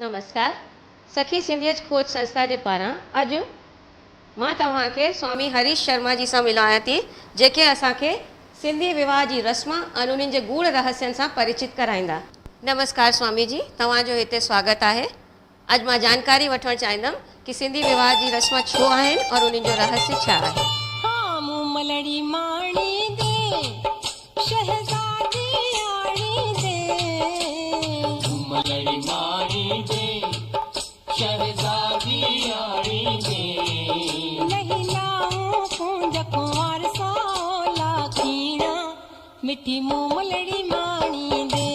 नमस्कार। सखी सिंधियत खोज संस्था के पारां अॼु मां तव्हांखे स्वामी हरीश शर्मा जी सां मिलायां थी, जेके असांखे सिंधी विवाह जी रस्म ऐं उन्हनि जे गूढ़ रहस्यनि सां परिचित कराईंदा। नमस्कार स्वामी जी, तव्हांजो हिते स्वागत आहे। अॼु मां जानकारी वठणु चाहींदमि कि सिंधी विवाह जी रस्म छो आहिनि और उन्हनि जो रहस्य छा आहे। हाँ मूमलड़ी माणी दे शहजादी आणी दे, मूमलड़ी माणी दे शहजादी आणी दे, लहिलाऊं कुंज कुंवर सोला खीणा मिठी मूमलड़ी माणी दे,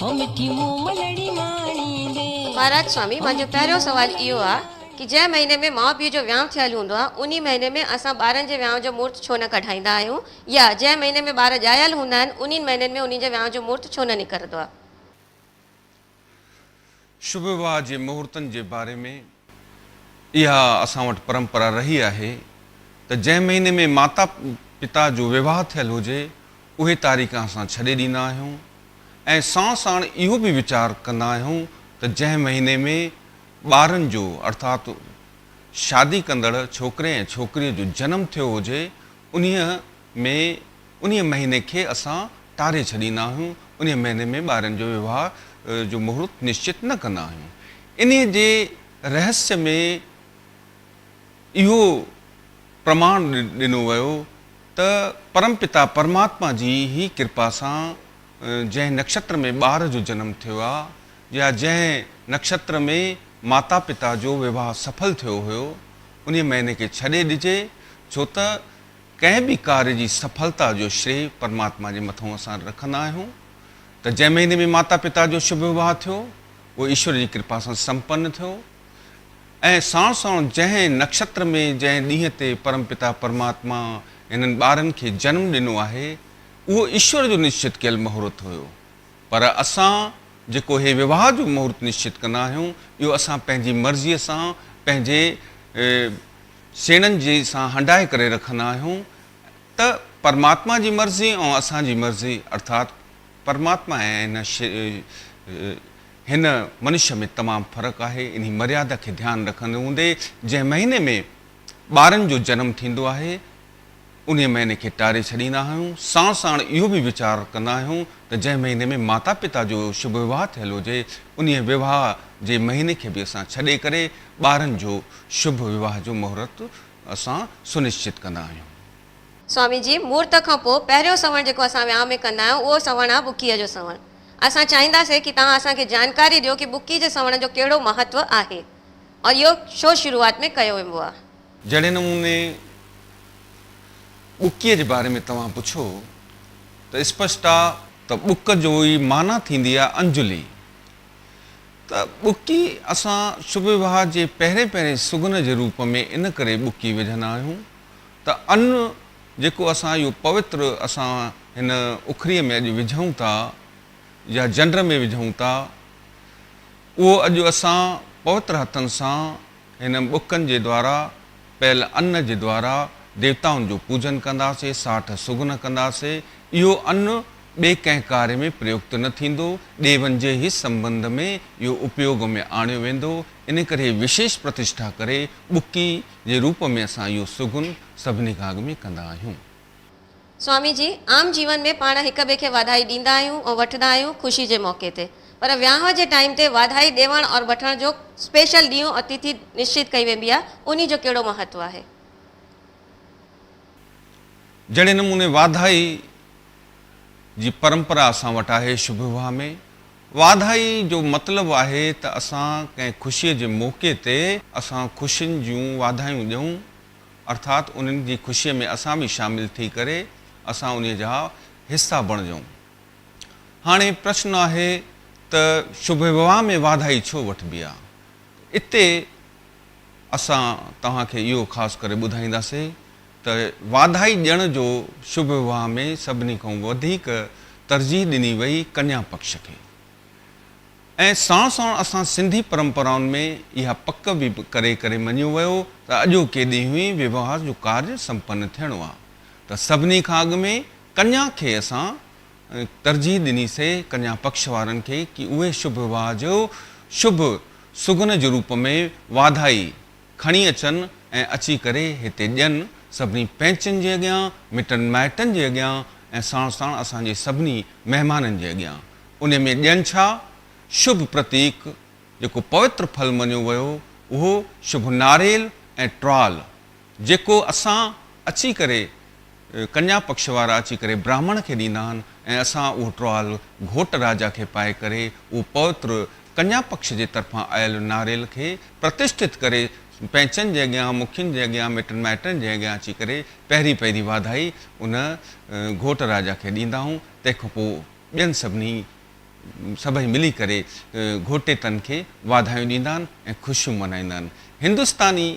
ओ मिठी मूमलड़ी माणी दे। महाराज स्वामी, मुंहिंजो पहिरियों सुवाल इहो आहे कि जंहिं महीने में माउ पीउ जो विहांउ थियल हूंदो आहे उन महीने में असां ॿारनि जे विहांउ जो मुहूर्त छो न कढाईंदा आहियूं, या जंहिं महीने में ॿार ॼायल हूंदा आहिनि उन महीननि में उन्हनि जे विहांउ जो मुहूर्त छो न निकिरंदो आहे। शुभ विवाह जे मुहूर्तनि जे बारे में इहा असां वटि परंपरा रही आहे त जंहिं महीने में माता पिता जो विवाह थियल हुजे उहे तारीख़ असां छॾे ॾींदा आहियूं ऐं साण साण इहो बि वीचार कंदा आहियूं त जंहिं महीने में ॿारनि जो अर्थात शादी कंदड़ छोकिरे ऐं छोकिरीअ जो जनमु थियो हुजे उन महीने खे असां टारे छॾींदा आहियूं, उन महीने में ॿारनि जो विवाह जो मुहूर्त निश्चित न कंदा आहियूं। इन जे रहस्य में इहो प्रमाण ॾिनो वियो त परमपिता परमात्मा जी ही कृपा सां जंहिं नक्षत्र में ॿार जो जनमु थियो आहे या जंहिं नक्षत्र में माता पिता जो विवाह सफल थियो हुयो उन महीने खे छॾे ॾिजे, छो त कंहिं बि कार्य जी सफलता जो श्रेय परमात्मा जे मथां असां रखंदा आहियूं। त जंहिं महीने में माता पिता जो शुभ विवाह थियो उहो ईश्वर जी कृपा सां संपन्न थियो ऐं साण साण जंहिं नक्षत्र में जंहिं ॾींहं ते परमपिता परमात्मा हिननि ॿारनि खे जनमु ॾिनो आहे उहो ईश्वर जो निश्चित कयल मुहूर्त हुयो, पर असां जेको हे विवाह जो मुहूर्त निश्चित कंदा आहियूं इहो असां पंहिंजी मर्ज़ीअ सां पंहिंजे सेणनि जे सां हंडाए करे रखंदा आहियूं त परमात्मा जी मर्ज़ी ऐं असांजी मर्ज़ी अर्थात परमात्मा ऐं हिन मनुष्य में तमामु फ़र्क़ु आहे। इन मर्यादा खे ध्यानु रखंदे हूंदे जंहिं महीने में ॿारनि जो जनमु थींदो आहे उन महीने खे टारे छॾींदा आहियूं। साण साण इहो बि वीचार कंदा आहियूं त जंहिं महीने में माता पिता जो शुभ विवाह थियल हुजे उन विवाह जे महीने खे बि असां छॾे करे ॿारनि जो शुभ विवाह जो मुहूर्त असां सुनिश्चित कंदा आहियूं। स्वामी जी, मुहूर्त खां पोइ पहिरियों सवण जेको असां विहांउ में कंदा आहियूं उहो सवण आहे बुकीअ जो सवण। असां चाहींदासीं कि तव्हां असांखे जानकारी ॾियो कि बुकी जे सवण जो कहिड़ो महत्व आहे और इहो छो शुरूआत में कयो वेंदो आहे। जहिड़े नमूने बुकीअ जे बारे में तव्हां पुछो त स्पष्ट आहे त बुक जो ई माना थींदी आहे अंजुली। त बुकी असां शुभ विवाह जे पहिरें सुगन जे रूप में इन करे बुकी विझंदा आहियूं त अन्न जेको असां इहो पवित्र असां हिन उखरीअ में अॼु विझूं था या जंड में विझूं था उहो अॼु असां पवित्र हथनि सां हिन बुकनि जे द्वारा पयल अन्न जे द्वारा देवताउनि जो पूजन कंदासीं, साठ सुगन कंदासीं। इहो अन्न ॿिए कंहिं कार्य में प्रयुक्त न थींदो, देवनि जे ई संबंध में इहो उपयोग में आणियो वेंदो। इन करे विशेष प्रतिष्ठा करे बुकी जे रूप में असां इहो सुगुन सभिनी खां अॻु में कंदा आहियूं। स्वामी जी, आम जीवन में पाण हिक ॿिए खे वाधाई ॾींदा आहियूं ऐं वठंदा आहियूं ख़ुशी जे मौक़े ते, पर विहांउ जे टाइम ते वाधाई ॾियण और वठण जो स्पेशल ॾींहुं अतिथि निश्चित कई वेंदी आहे, उन जो कहिड़ो महत्व आहे। जहिड़े नमूने वाधाई जी परंपरा असां वटि आहे शुभ विवाह में, वाधाई जो मतिलबु आहे त असां कंहिं ख़ुशीअ जे मौक़े ते असां ख़ुशियुनि जूं वाधायूं ॾियूं, अर्थात उन्हनि जी ख़ुशीअ में असां बि शामिल थी करे असां उन जा हिसा बणिजूं। हाणे प्रश्न आहे त शुभ विवाह में वाधाई छो वठिबी आहे। इते असां तव्हांखे इहो ख़ासि करे ॿुधाईंदासीं त वाधाई ॾियण जो शुभ विवाह में सभिनी खां वधीक तरजीह ॾिनी वई कन्या पक्ष खे ऐं साण साण असां सिंधी परंपराउनि में इहा पक बि करे मञियो वियो त अॼोके ॾींहुं ई विवाह जो कार्य संपन्न थियणो आहे। त सभिनी खां अॻु में कन्या खे असां तरजीह ॾिनीसीं, कन्या पक्ष वारनि खे, कि उहे शुभ विवाह जो शुभ सुगुन जे रूप में वाधाई खणी अचनि ऐं अची करे हिते ॾियनि सभिनी पंहिंचनि जे अॻियां, मिटनि माइटनि जे अॻियां ऐं साण साण असांजे सभिनी महिमाननि जे अॻियां। उन में ॾियनि छा? शुभ प्रतीक जेको पवित्र फल मञियो वियो उहो शुभ नारेल ऐं ट्राल, जेको असां अची करे कन्या पक्ष वारा अची करे ब्राह्मण खे ॾींदा आहिनि ऐं असां उहो ट्राल घोट राजा खे पाए करे उहो पवित्र कन्या पक्ष जे तरफ़ां आयल नारेल खे प्रतिष्ठित करे पंहिंचनि जे अॻियां, मुखियुनि जे अॻियां, मिटनि माइटनि जे अॻियां अची करे पहिरीं वाधाई उन घोट राजा खे ॾींदा आहियूं। तंहिंखां पोइ ॿियनि सभई मिली करे घोटे तन खे वाधायूं ॾींदा आहिनि ऐं ख़ुशियूं मल्हाईंदा आहिनि। हिंदुस्तानी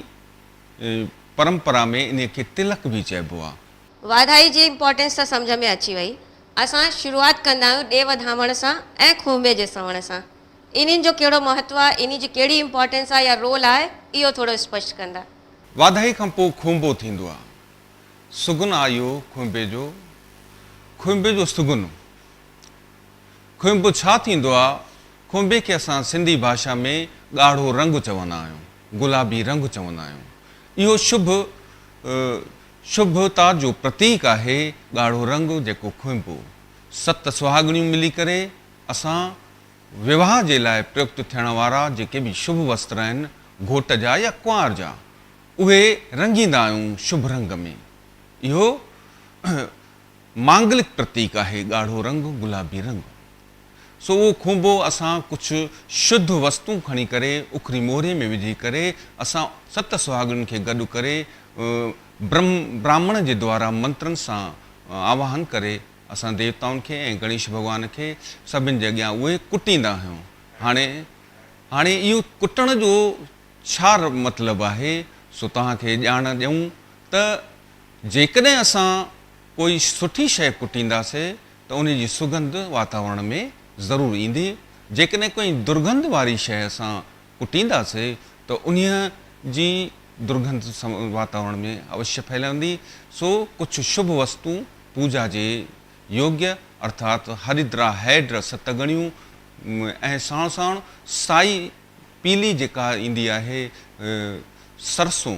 परंपरा में इन खे तिलक बि चइबो आहे। वाधाई जी इम्पोर्टेंस त सम्झ में अची वई। असां शुरूआत कंदा आहियूं ॾेव धामण सां ऐं खूंबे जे सवण सां। इन्हनि जो कहिड़ो महत्व आहे, इन जी कहिड़ी इम्पोर्टेंस आहे या रोल आहे, इहो थोरो स्पष्ट कंदा। वाधाई खां पोइ खूंबो थींदो आहे। सुगुन आयो खूंबे जो सुगुन। खूंबो छा थींदो आहे? खूंबे खे असां सिंधी भाषा में ॻाढ़ो रंग चवंदा आहियूं, गुलाबी रंग चवंदा आहियूं। इहो शुभता जो प्रतीक आहे ॻाढ़ो रंग जेको खूंबो। 7 सुहागणियूं मिली करे असां विवाह जे लाइ प्रयुक्त थियण वारा जेके बि शुभ वस्त्र आहिनि घोट जा या कुंवार जा, उहे रंगींदा आहियूं शुभ रंग में। इहो मांगलिक प्रतीक आहे ॻाढ़ो रंग, गुलाबी रंग। सो उहो खूंबो असां कुझु शुद्ध वस्तु खणी करे उखरी मोहरे में विझी करे असां 7 सुहागणियुनि खे गॾु करे ब्राह्मण जे द्वारा मंत्रनि सां आवाहन करे असां देवताउनि खे ऐं गणेश भॻवान खे सभिनि जे अॻियां उहे कुटींदा आहियूं। हाणे इहो कुटण जो छा मतिलबु आहे सो तव्हांखे ॼाण ॾियूं त जेकॾहिं असां कोई सुठी शइ कुटींदासीं त उन जी सुगंध वातावरण में ज़रूरु ईंदी। जेकॾहिं कोई दुर्गंध वारी शइ असां कुटींदासीं त उन जी दुर्गंध वातावरण में अवश्य फैलंदी। सो कुझु शुभ वस्तु पूजा जे योग्य अर्थात हरिद्रा, हैड्र, 7 गणियूं ऐं साण साण साई पीली जेका ईंदी आहे सरसों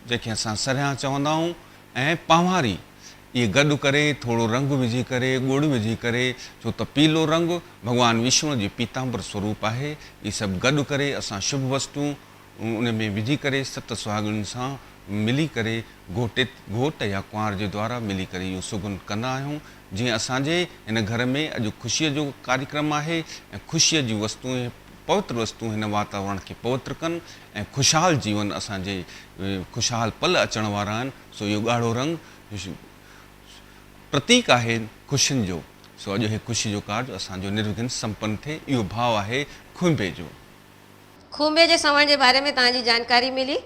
जंहिंखे असां सरियां चवंदा आहियूं ऐं पांवारी, इहे गॾु करे थोरो रंग विझी करे ॻुड़ विझी करे, छो त पीलो रंग भॻवानु विष्णु जी पीतांबर स्वरूप आहे। इहे सभु गॾु करे असां शुभ वस्तु उन में विझी करे 7 सुहागणियुनि सां मिली करे घोट या कुंवार जे द्वारा मिली करे इहो सुगुन कंदा आहियूं। जीअं असांजे हिन घर में अॼु ख़ुशीअ जो कार्यक्रम आहे ऐं ख़ुशीअ जी वस्तुएं, पवित्र वस्तु हिन वातावरण खे पवित्र कनि ऐं ख़ुशहाल जीवन असांजे ख़ुशहाल पल अचण वारा आहिनि। सो इहो ॻाढ़ो रंग प्रतीक आहे ख़ुशियुनि जो। सो अॼु हे ख़ुशी जो कार्य असांजो निर्विघ्न संपन्न थिए, इहो भाव आहे खूंबे जो। खूंबे जे सवण जे बारे में तव्हांजी जानकारी मिली।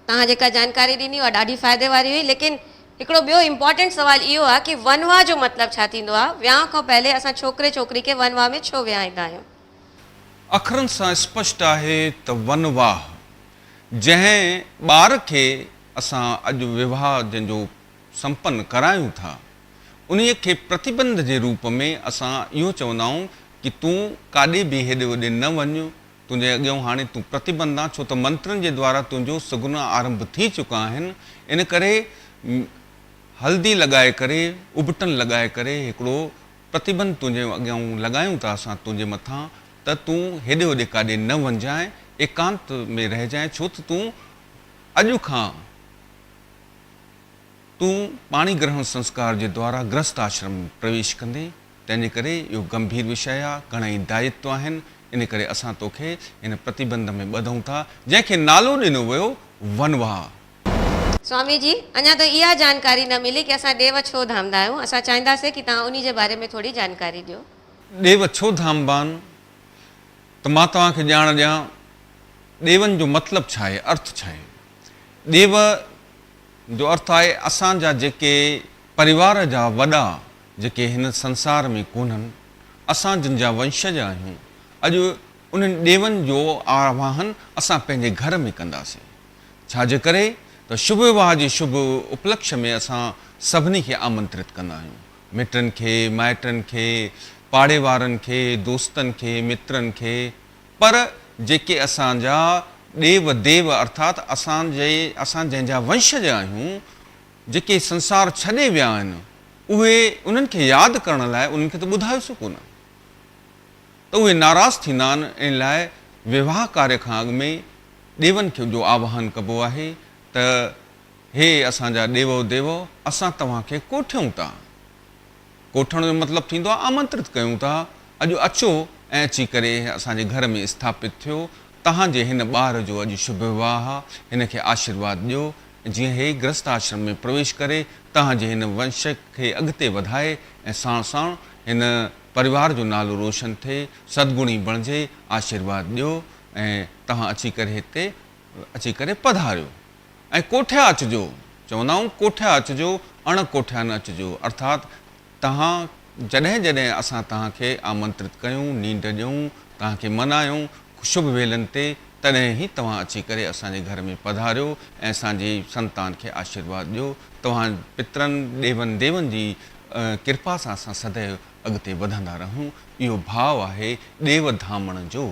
तव्हां जेका जानकारी ॾिनी उहा ॾाढी फ़ाइदे वारी हुई। लेकिन हिकिड़ो ॿियो इम्पोर्टेंट सुवाल इहो आहे कि वनवाह जो मतिलबु छा थींदो आहे? विहांउ खां पहले असां छोकिरे छोकिरी खे वनवाह में छो विहाईंदा आहियूं? अखरनि सां स्पष्ट आहे त वनवाह, जंहिं ॿार खे असां अॼु विवाह जंहिंजो संपन्न करायूं था, उन्हीअ खे प्रतिबंध जे रूप में असां इहो चवंदा आहियूं कि तूं काॾे बि हेॾे होॾे न वञ, तुंहिंजे अॻियां हाणे तूं प्रतिबंध आहे, छो त मंत्रनि जे द्वारा तुंहिंजो सुगुन आरंभ थी चुका आहिनि। इन करे हल्दी लॻाए करे, उबटन लॻाए करे हिकिड़ो प्रतिबंध तुंहिंजे अॻियां लॻायूं था असां तुंहिंजे मथां त तूं हेॾे होॾे काॾे न वञजांइ, एकांत में रहिजांइ, छो त तूं अॼु खां तूं पाणी ग्रहण संस्कार जे द्वारा गृहस्थ आश्रम में प्रवेश कंदे। तंहिंजे करे इहो गंभीर विषय आहे, घणेई दायित्व आहिनि। इन करे असां तोखे हिन प्रतिबंध में ॿधूं था, जंहिंखे नालो ॾिनो वियो वनवाह। स्वामी जी, अञा त इहा जानकारी न मिली कि असां ॾेव छो धामदा आहियूं। असां चाहींदासीं कि तव्हां उन जे बारे में थोरी जानकारी ॾियो। ॾेव छो धामबा आहिनि त मां तव्हांखे ॼाण ॾियां, ॾेवनि जो मतिलबु छा आहे, अर्थ छा आहे। ॾेव जो अर्थ आहे असांजा जेके परिवार जा वॾा जेके हिन संसार में कोन्हनि, असां जिन जा वंशज आहियूं, अॼु उन्हनि ॾेवनि जो आवाहन असां पंहिंजे घर में कंदासीं। छाजे करे त शुभ विवाह जे शुभ उपलक्ष्य में असां सभिनी खे आमंत्रित कंदा आहियूं, मिटनि खे, माइटनि खे, पाड़े वारनि खे, दोस्तनि खे, मित्रनि खे। पर जेके असांजा देव देव अर्थात असां जंहिंजा वंशज आहियूं, जेके संसार छॾे विया आहिनि, उहे उन्हनि खे यादि करण लाइ उन्हनि खे त ॿुधायोसीं कोन, त उहे नाराज़ थींदा आहिनि। इन लाइ विवाह कार्य खां अॻु में देवनि खे जो आवाहन कबो आहे त हे असांजा देवो देवो, असां तव्हांखे कोठियूं था। कोठण जो मतिलबु थींदो आहे आमंत्रित कयूं था, अॼु अचो ऐं अची करे असांजे घर में स्थापित थियो। तव्हांजे हिन ॿार जो अॼु शुभ विवाह आहे, हिन खे आशीर्वाद ॾियो, जीअं हे गृहस्थ आश्रम में प्रवेश करे तव्हांजे हिन वंश खे अॻिते वधाए ऐं साण साण हिन परिवार जो नालो रोशन थिए, सद्गुणी बणिजे, आशीर्वाद ॾियो ऐं तव्हां अची करे हिते अची करे पधारियो ऐं कोठिया अचिजो। चवंदा आहियूं कोठिया अचिजो, अण कोठिया न अचिजो। अर्थात तव्हां जॾहिं जॾहिं असां तव्हांखे आमंत्रित कयूं, नींड ॾियूं, तव्हांखे मनायूं शुभ वेलनि ते, तॾहिं ई तव्हां अची करे असांजे घर में पधारियो ऐं असांजी संतान खे आशीर्वाद ॾियो। तव्हां पितरनि देवनि देवनि जी कृपा सां असां सदैव अॻिते वधंदा रहूं। इहो भाव आहे देव धामण जो।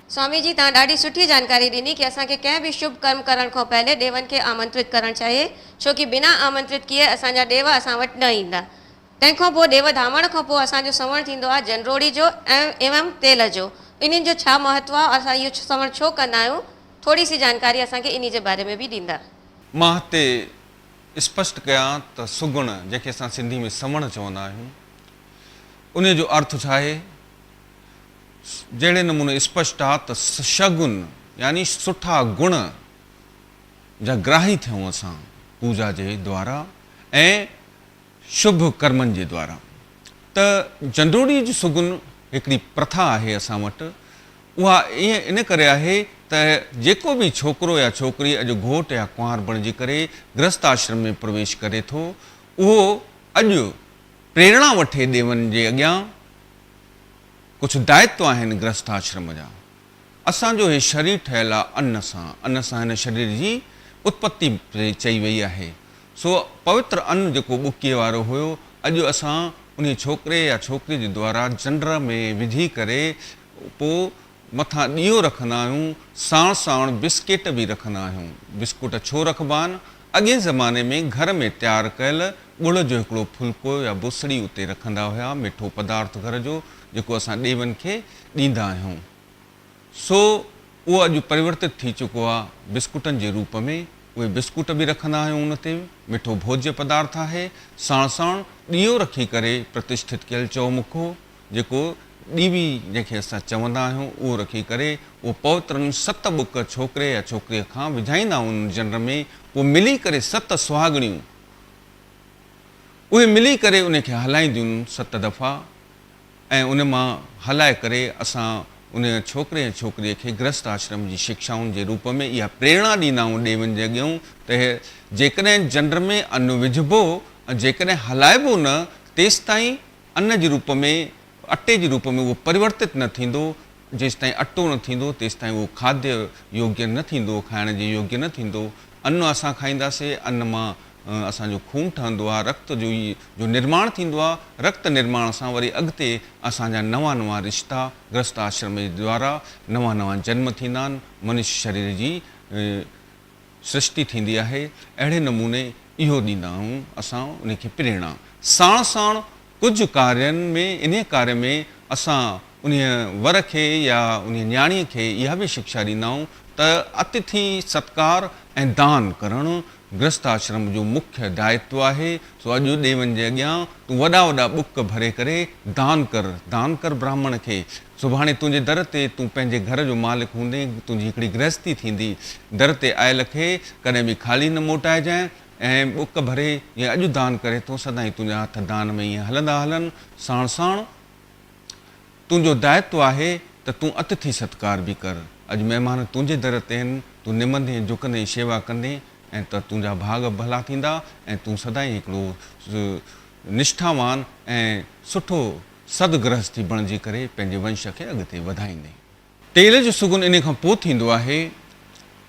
स्वामी जी, तव्हां ॾाढी सुठी जानकारी ॾिनी कि असांखे कंहिं बि शुभ कर्म करण खां पहले देवनि खे आमंत्रित करणु चाहिए, छो कि बिना आमंत्रित किए असांजा देव असां वटि न ईंदा। तंहिंखां पोइ देव धामण खां पोइ असांजो सवण थींदो आहे जनरोड़ी जो ऐं एवं तेल जो। इन्हनि जो छा महत्व आहे, असां इहो सवण छो कंदा आहियूं, थोरी सी जानकारी असांखे इन जे बारे में बि ॾींदा। मां हिते स्पष्ट कयां त सुगुण, जंहिंखे असां सिंधी में सवण चवंदा आहियूं, उन जो अर्थ छा आहे। जहिड़े नमूने स्पष्ट आहे त शगुन यानी सुठा गुण जा ग्राही थियूं असां पूजा जे द्वारा ऐं शुभ कर्मनि जे द्वारा। त जनरोड़ी जी सुगुन हिकिड़ी प्रथा आहे असां वटि। उहा ईअं इन करे आहे त जेको बि छोकिरो या छोकिरी अॼु घोट या कुंवार बणिजी करे गृहस्थ आश्रम में प्रवेश करे थो, उहो अॼु प्रेरणा वठे देवनि जे अॻियां। कुझु दायित्व आहिनि गृहस्थ आश्रम जा। असांजो हे शरीर ठहियलु आहे अन्न सां हिन शरीर जी उत्पत्ति चई वई आहे। सो पवित्र अन्न जेको ॿुकीअ वारो हुयो, अॼु असां उन छोकिरे या छोकिरी जे द्वारा चंड में विझी करे पोइ मथां ॾीओ रखंदा आहियूं, साण साण बिस्किट बि रखंदा आहियूं। बिस्कुट छो रखबा आहिनि? अॻे ज़माने में घर में तयारु कयल ॻुड़ जो हिकिड़ो फुल्को या बुसड़ी उते रखंदा हुआ, मिठो पदार्थ घर जो, जेको असां देवनि खे ॾींदा आहियूं। सो उहो अॼु परिवर्तित थी चुको आहे बिस्कुटनि जे रूप में। उहे बिस्कुट बि रखंदा आहियूं, उन ते मिठो भोज्य पदार्थ आहे। साण साण ॾीओ रखी करे प्रतिष्ठित कयल चौमुखो, जेको ॾीवी जंहिंखे असां चवंदा आहियूं, उहो रखी करे उहो पवित्र 7 बुक छोकिरे या छोकिरीअ खां विझाईंदा आहियूं चंड में। पोइ मिली करे 7 सुहागणियूं उहे मिली करे उनखे हलाईंदियूं 7 दफ़ा ऐं उन मां हलाए करे असां उन छोकिरे ऐं छोकिरीअ खे गृहस्थ आश्रम जी शिक्षाउनि जे रूप में इहा प्रेरणा ॾींदा आहियूं देवनि जे अॻियां त जेकॾहिं चंड में अन्न विझिबो, जेकॾहिं हलाइबो न, तेसि ताईं अन्न जे रूप में, अटे जे रूप में उहो परिवर्तित न थींदो। जेसि ताईं अटो न थींदो तेसि ताईं उहो खाद्य योग्य न थींदो, खाइण जे योग्य न थींदो। अन्न असां खाईंदासीं, अन्न मां असांजो खून ठहंदो आहे, रक्त जो निर्माण थींदो आहे। रक्त निर्माण सां वरी अॻिते असांजा नवां नवां रिश्ता गृहस्थ आश्रम जे द्वारा नवां नवां जन्म थींदा आहिनि, मनुष्य शरीर जी सृष्टि थींदी आहे। अहिड़े नमूने इहो ॾींदा आहियूं असां उनखे प्रेरणा। साण साण कुझु कार्यनि में, इन कार्य में असां उन वर खे या उन न्याणीअ खे इहा बि शिक्षा ॾींदा आहियूं त अतिथि सत्कार ऐं दान करणु गृहस्थ आश्रम जो मुख्य दायित्व आहे। सो अॼु देवनि जे अॻियां तूं वॾा वॾा बुक भरे करे दान कर ब्राह्मण खे। सुभाणे तुंहिंजे दर ते तूं पंहिंजे घर जो मालिक हूंदे, तुंहिंजी हिकिड़ी गृहस्थी थींदी, दर ते आयल खे कॾहिं बि ख़ाली न मोटाइजांइ ऐं बुक भरे जीअं अॼु दान करे थो, सदाईं तुंहिंजा हथ दान में ईअं हलंदा हलनि। साण साण तुंहिंजो दायित्व आहे त तूं अतिथि सत्कार बि कर। अॼु महिमान तुंहिंजे दर ते आहिनि, तूं निमंदे झुकंदे शेवा कंदे ऐं त तुंहिंजा भाग भला थींदा ऐं तूं सदाईं हिकिड़ो निष्ठावान ऐं सुठो सदगृहस्थी बणिजी करे पंहिंजे वंश खे अॻिते वधाईंदे। तेल जो सुगुन इन खां पोइ थींदो आहे।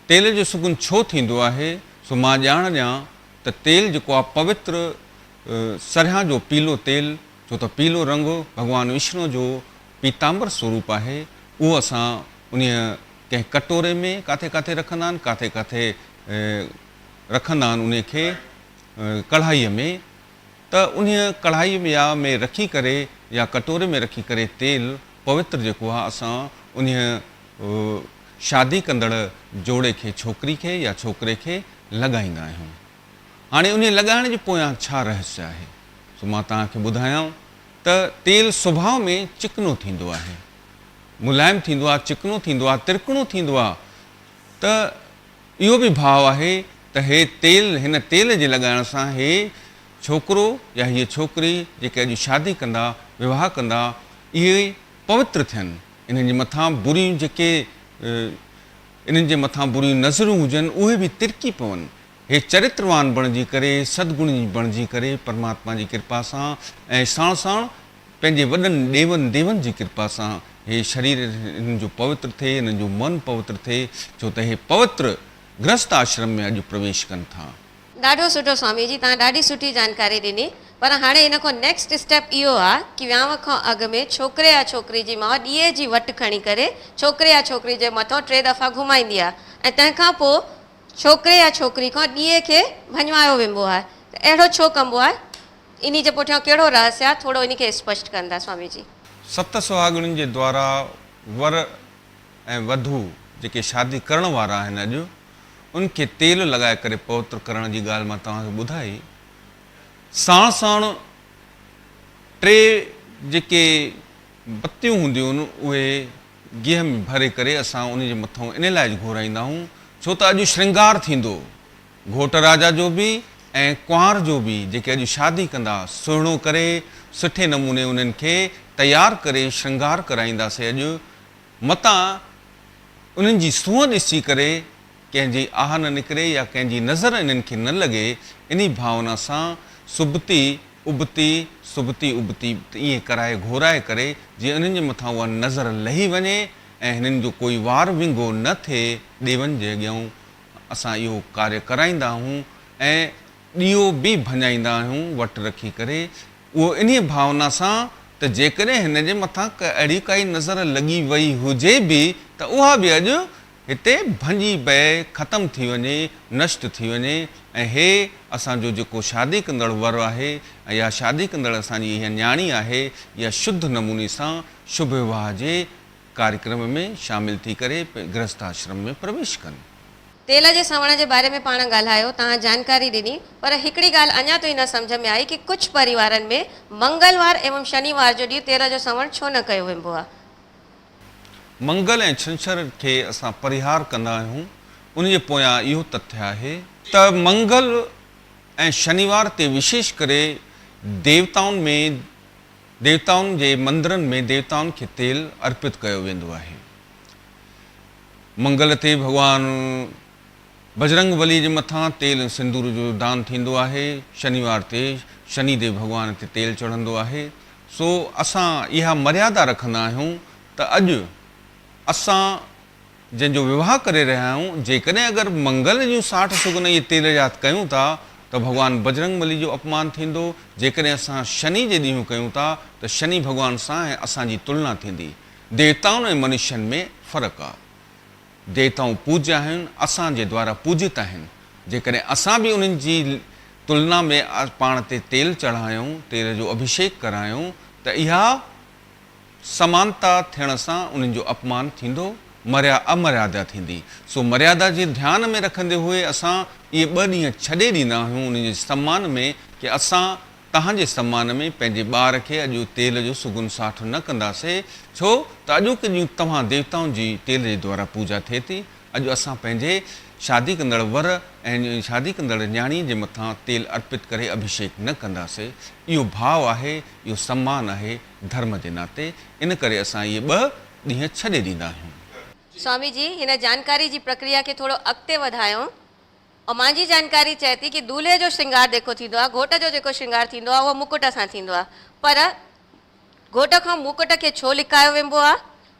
तेल जो सुगुन छो थींदो आहे? सो मां ॼाण ॾियां त तेल जेको आहे पवित्र सरियां जो पीलो तेल, छो त पीलो रंग भॻवानु विष्णु जो पीतांबर स्वरूप आहे, उहो असां उन कंहिं कटोरे में काथे काथे रखंदा आहिनि, काथे काथे रखंदा आहिनि उन खे कढ़ाईअ में, त उन कढ़ाई में या में रखी करे या कटोरे में रखी करे तेल पवित्र जेको आहे असां उन शादी कंदड़ जोड़े खे, छोकिरी खे या छोकिरे खे लॻाईंदा आहियूं। हाणे उन लॻाइण जे पोयां छा रहस्य आहे, सो मां तव्हांखे ॿुधायां त तेल स्वभाव में चिकनो थींदो आहे, मुलायम थींदो आहे, चिकनो थींदो आहे, तिरकणो थींदो आहे। त इहो बि भाव आहे त हे तेल, हिन तेल जे लॻाइण सां हे छोकिरो या हीअ छोकिरी जेके अॼु शादी कंदा, विवाह कंदा, इहे पवित्र थियनि, इन्हनि जे मथां बुरियूं जेके इन्हनि जे मथां बुरियूं नज़रूं हुजनि उहे बि तिरकी पवनि, हे चरित्रवान बणिजी करे, सदगुणी बणिजी करे परमात्मा जी कृपा सां ऐं साण साण पंहिंजे वॾनि ॾेवनि देवनि जी कृपा सां हे शरीर हिननि जो पवित्र थिए, हिननि जो मन पवित्र थिए, छो त हे पवित्र गृहस्थ आश्रम में अॼु प्रवेश कनि था। ॾाढो सुठो स्वामी जी, तव्हां ॾाढी सुठी जानकारी ॾिनी। पर हाणे इन खां नेक्स्ट स्टेप इहो आहे कि वियांह खां अॻु में छोकिरे या छोकिरी जी माउ ॾीए जी वटि खणी करे छोकिरे या छोकिरी जे मथां 3 दफ़ा घुमाईंदी आहे ऐं तंहिंखां पोइ छोकिरे या छोकिरी खां ॾीए खे भञवायो वेंदो आहे। त अहिड़ो छो कबो आहे, इन जे पुठियां कहिड़ो रहस्य आहे, थोरो इन खे स्पष्ट कंदा स्वामी जी। 7 सुहागणियुनि जे द्वारा वर ऐं वधू जेके शादी करण वारा आहिनि अॼु, उनखे तेल लॻाए करे पवित्र करण जी ॻाल्हि मां तव्हांखे ॿुधाई। साण साण 3 जेके बत्तियूं हूंदियूं आहिनि उहे गिह में भरे करे असां उन जे मथां इन लाइ घुराईंदा आहियूं छो त अॼु श्रृंगार थींदो, घोट राजा जो बि ऐं कुंवार जो बि, जेके अॼु शादी कंदा, सुहिणो करे सुठे नमूने उन्हनि खे तयारु करे श्रृंगार कराईंदासीं। अॼु मतां उन्हनि जी सूंहं ॾिसी करे कंहिंजी आह न निकिरे या कंहिंजी नज़र इन्हनि खे न लॻे, इन भावना सां सुबती उबती सुबती उबती ईअं कराए घोराए करे जीअं इन्हनि जे मथां उहा नज़र लही वञे ऐं हिननि जो कोई वार विंगो न थिए। ॾेवनि जे अॻियां असां इहो कार्य कराईंदा आहियूं ऐं ॾीओ बि भञाईंदा आहियूं वटि रखी करे, उहो इन भावना सां त जेकॾहिं हिन जे मथां अहिड़ी काई नज़र लॻी वई हुजे बि त उहा बि अॼु हिते भंजी पए, ख़तमु थी वञे, नष्ट थी वञे। ऐं हे असांजो जेको शादी कंदड़ वर आहे या शादी कंदड़ असांजी इहा न्याणी आहे, इहा शुद्ध नमूने सां शुभ विवाह जे कार्यक्रम में शामिल थी करे गृहस्थ आश्रम में प्रवेश कनि। तेल जे सवण जे बारे में पाण ॻाल्हायो, तव्हां जानकारी ॾिनी, पर हिकिड़ी ॻाल्हि अञा ताईं न सम्झ में आई कि कुझु परिवारनि में मंगलवार एवं शनिवार जो ॾींहुं तेल जो सवण छो न कयो वेंदो आहे। मंगल ऐं छंछर खे असां परिहार कंदा आहियूं। उन जे पोयां इहो तथ्य आहे त मंगल ऐं शनिवार ते विशेष करे देवताउनि जे मंदरनि में देवताउनि खे तेल अर्पित कयो वेंदो आहे। मंगल ते भॻवानु बजरंग बली जे मथां तेल सिंदूर जो दान थींदो आहे, शनिवार ते शनिदेव भॻवान ते तेल चढ़ंदो आहे। सो असां इहा मर्यादा रखंदा आहियूं त अॼु असां जंहिंजो विवाह करे रहिया आहियूं, जेकॾहिं अगरि मंगल जूं 60 सुगुन इहे तेल यादि कयूं था त भॻवानु बजरंग बली जो अपमान थींदो। जेकॾहिं असां शनि जे ॾींहुं कयूं था त शनि भॻवान सां ऐं असांजी तुलना थींदी। देवताउनि ऐं मनुष्यनि में फ़र्क़ु आहे। देवताऊं पूज्य आहिनि, असांजे द्वारा पूजित आहिनि। जेकॾहिं असां बि उन्हनि जी तुलना में पाण ते तेल चढ़ायूं, तेल जो अभिषेक करायूं त इहा समानता थियण सां उन्हनि जो अपमान थींदो, अमर्यादा थींदी। सो मर्यादा जे ध्यान में रखंदे हुए असां इहे 2 ॾींहं छॾे ॾींदा आहियूं उन जे सम्मान में कि असां तव्हांजे सम्मान में पंहिंजे ॿार खे अॼु तेल जो सुगुन साठ न कंदासीं, छो त अॼोके ॾींहुं तव्हां देवताउनि जी तेल जे द्वारा पूजा थिए थी। अॼु असां पंहिंजे शादी कंदड़ वर ऐं शादी कंदड़ न्याणी जे मथां तेल अर्पित करे अभिषेक न कंदासीं। इहो भाव आहे, इहो सम्मान आहे धर्म जे नाते। इन करे असां इहे 2 ॾींहं छॾे ॾींदा आहियूं। स्वामी जी, हिन जानकारी जी प्रक्रिया खे थोरो अॻिते वधायूं। और मुंहिंजी जानकारी चए थी कि दूल्हे जो श्रृंगार जेको थींदो आहे, घोट जो जेको श्रृंगार थींदो आहे, उहो मुकुट सां थींदो आहे। पर घोट खां मुकुट खे छो लिकायो वेंदो आहे